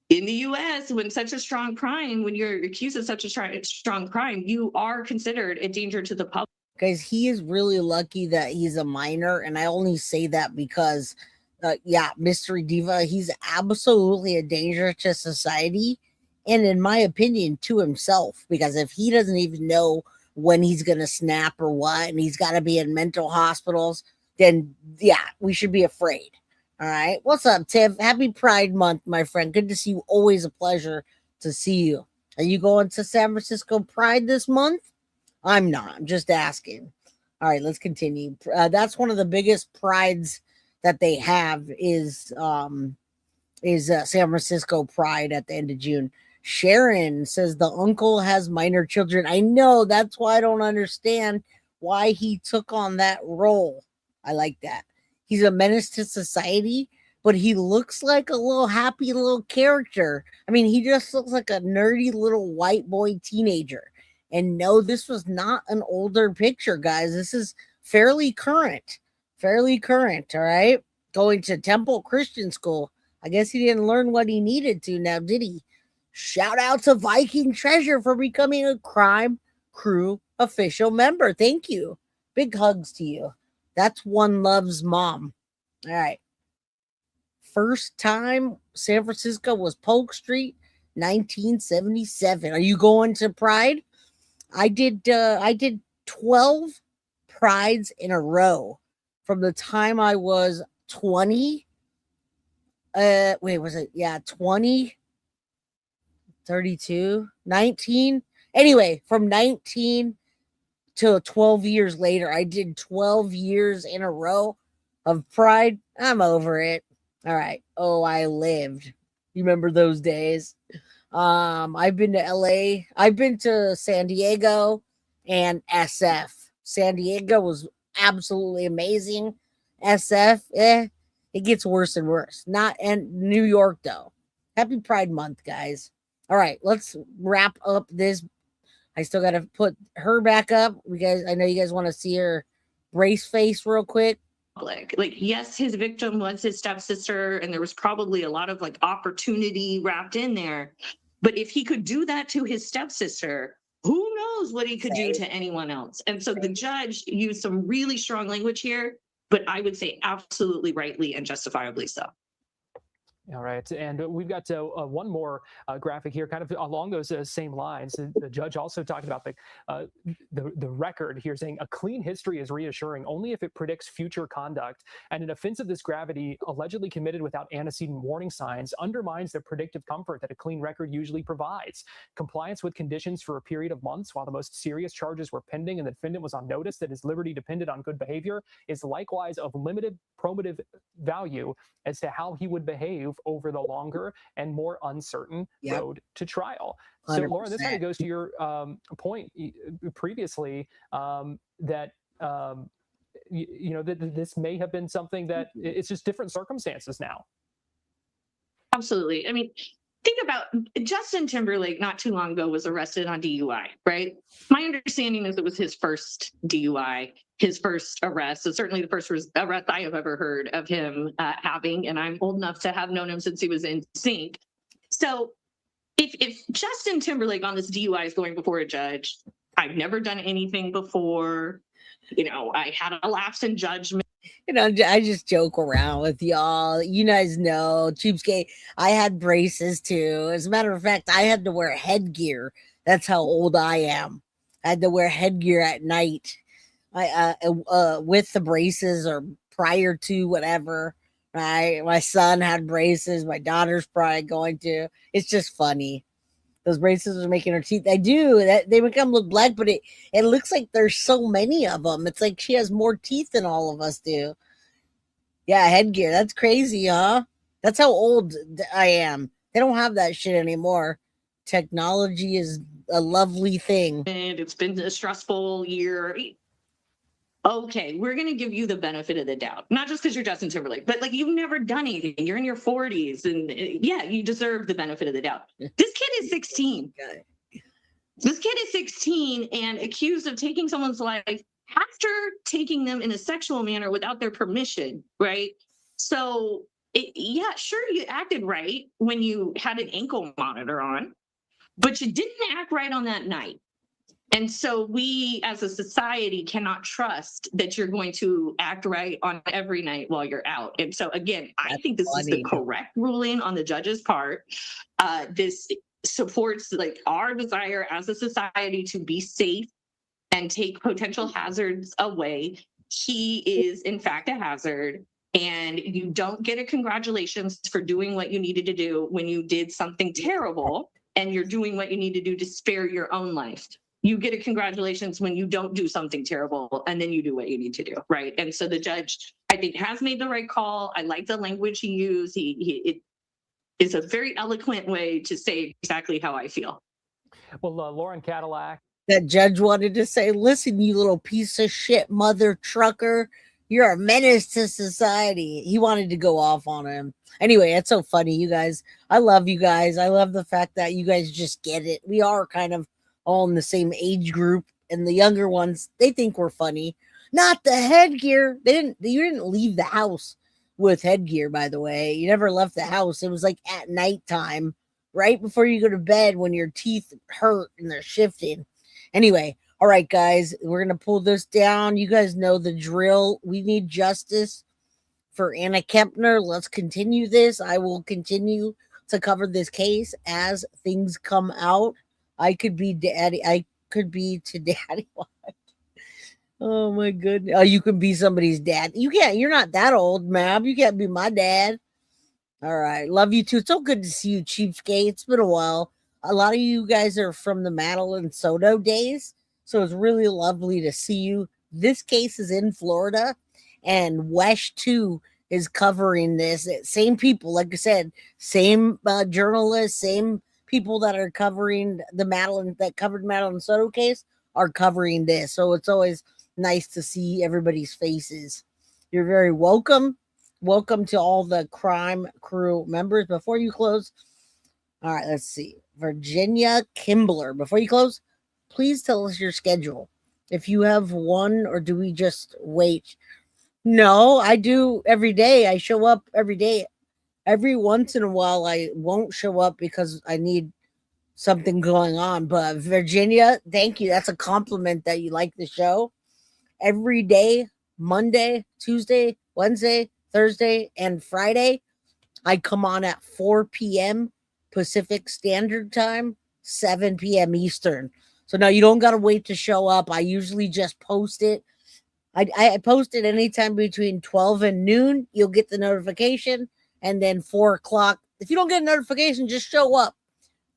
in the U.S., when you're accused of such a strong crime, you are considered a danger to the public. Guys, he is really lucky that he's a minor, and I only say that because Mystery Diva, he's absolutely a danger to society and, in my opinion, to himself, because if he doesn't even know when he's going to snap or what, and he's got to be in mental hospitals, then we should be afraid. All right. What's up, Tiff? Happy Pride Month, my friend. Good to see you. Always a pleasure to see you. Are you going to San Francisco Pride this month? I'm not. I'm just asking. All right, let's continue. That's one of the biggest prides that they have is San Francisco Pride at the end of June. Sharon says the uncle has minor children. I know. That's why I don't understand why he took on that role. I like that. He's a menace to society, but he looks like a little happy little character. I mean, he just looks like a nerdy little white boy teenager. And no, this was not an older picture, guys. This is fairly current. All right. Going to Temple Christian School. I guess he didn't learn what he needed to now, did he? Shout out to Viking Treasure for becoming a Crime Crew official member. Thank you. Big hugs to you. That's One Love's mom. All right. First time San Francisco was Polk Street, 1977. Are you going to Pride? I did 12 prides in a row from the time I was 20. 20, 32, 19. Anyway, from 19 to 12 years later, I did 12 years in a row of Pride. I'm over it. All right. Oh, I lived. You remember those days? I've been to LA. I've been to San Diego and SF. San Diego was absolutely amazing. SF, it gets worse and worse. And New York, though. Happy Pride Month, guys. All right, let's wrap up this. I still got to put her back up. I know you guys want to see her brace face real quick. Like, yes, his victim was his stepsister, and there was probably a lot of like opportunity wrapped in there. But if he could do that to his stepsister, who knows what he could do to anyone else? And so the judge used some really strong language here, but I would say absolutely rightly and justifiably so. All right, and we've got one more graphic here, kind of along those same lines. The judge also talking about the record here, saying a clean history is reassuring only if it predicts future conduct, and an offense of this gravity allegedly committed without antecedent warning signs undermines the predictive comfort that a clean record usually provides. Compliance with conditions for a period of months while the most serious charges were pending and the defendant was on notice that his liberty depended on good behavior is likewise of limited probative value as to how he would behave over the longer and more uncertain road to trial. So, 100%. Lauren, this kind of goes to your point previously that that this may have been something that it's just different circumstances now. Absolutely. I mean, think about Justin Timberlake not too long ago was arrested on DUI, right? My understanding is it was his first DUI, his first arrest. So certainly the first arrest I have ever heard of him having, and I'm old enough to have known him since he was in sync. So if Justin Timberlake on this DUI is going before a judge, I've never done anything before, I had a lapse in judgment. I just joke around with y'all. You guys know, cheapskate. I had braces too. As a matter of fact, I had to wear headgear. That's how old I am. I had to wear headgear at night. With the braces or prior to whatever. Right? My son had braces. My daughter's probably going to. It's just funny. Those braces are making her teeth. They do. They become look black, but it looks like there's so many of them. It's like she has more teeth than all of us do. Yeah, headgear. That's crazy, huh? That's how old I am. They don't have that shit anymore. Technology is a lovely thing. And it's been a stressful year. Okay, we're going to give you the benefit of the doubt. Not just because you're Justin Timberlake, but like you've never done anything. You're in your 40s and yeah, you deserve the benefit of the doubt. This kid is 16. This kid is 16 and accused of taking someone's life after taking them in a sexual manner without their permission, right? So yeah, sure, you acted right when you had an ankle monitor on, but you didn't act right on that night. And so we as a society cannot trust that you're going to act right on every night while you're out. And so again, I think this is the correct ruling on the judge's part. This supports like our desire as a society to be safe and take potential hazards away. He is in fact a hazard. And you don't get a congratulations for doing what you needed to do when you did something terrible and you're doing what you need to do to spare your own life. You get a congratulations when you don't do something terrible and then you do what you need to do, right? And so the judge, I think, has made the right call. I like the language he used. It is a very eloquent way to say exactly how I feel. Well, Lauren Cadillac. That judge wanted to say, listen, you little piece of shit mother trucker. You're a menace to society. He wanted to go off on him. Anyway, it's so funny, you guys. I love you guys. I love the fact that you guys just get it. We are kind of all in the same age group, and the younger ones, they think we're funny. Not the headgear. You didn't leave the house with headgear, by the way. You never left the house. It was like at nighttime, right before you go to bed when your teeth hurt and they're shifting. Anyway, all right, guys, we're going to pull this down. You guys know the drill. We need justice for Anna Kepner. Let's continue this. I will continue to cover this case as things come out. I could be daddy. I could be to daddy. Oh my goodness. Oh, you can be somebody's dad. You can't. You're not that old, Mab. You can't be my dad. All right. Love you too. It's so good to see you, Cheapskate. It's been a while. A lot of you guys are from the Madeline Soto days. So it's really lovely to see you. This case is in Florida, and Wesh 2 is covering this. Same people, like I said, same journalists, same people that are covering that covered Madeline Soto case are covering this. So it's always nice to see everybody's faces. You're very welcome. Welcome to all the crime crew members. Before you close, all right, let's see. Virginia Kimbler. Before you close, please tell us your schedule. If you have one, or do we just wait? No, I do every day. I show up every day. Every once in a while, I won't show up because I need something going on. But Virginia, thank you. That's a compliment that you like the show. Every day, Monday, Tuesday, Wednesday, Thursday, and Friday, I come on at 4 p.m. Pacific Standard Time, 7 p.m. Eastern. So now you don't got to wait to show up. I usually just post it. I post it anytime between 12 and noon. You'll get the notification. And then 4 o'clock. If you don't get a notification, just show up.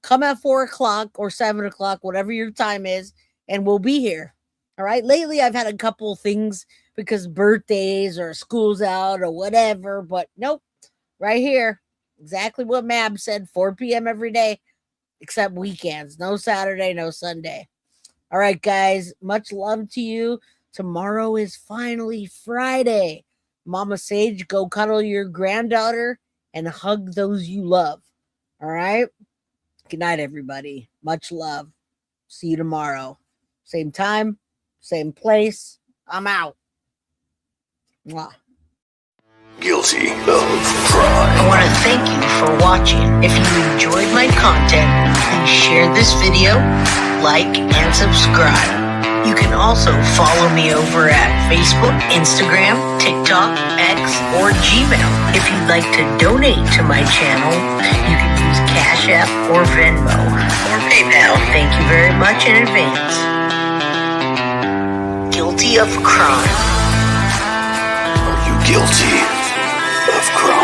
Come at 4 o'clock or 7 o'clock, whatever your time is, and we'll be here. All right. Lately, I've had a couple things because birthdays or school's out or whatever. But nope. Right here. Exactly what Mab said. 4 p.m. every day, except weekends. No Saturday, no Sunday. All right, guys. Much love to you. Tomorrow is finally Friday. Mama Sage, go cuddle your granddaughter and hug those you love. All right? Good night, everybody. Much love. See you tomorrow. Same time, same place. I'm out. Mwah. Guilty of crime. I want to thank you for watching. If you enjoyed my content, please share this video, like, and subscribe. You can also follow me over at Facebook, Instagram, TikTok, X, or Gmail. If you'd like to donate to my channel, you can use Cash App or Venmo or PayPal. Thank you very much in advance. Guilty of crime. Are you guilty of crime?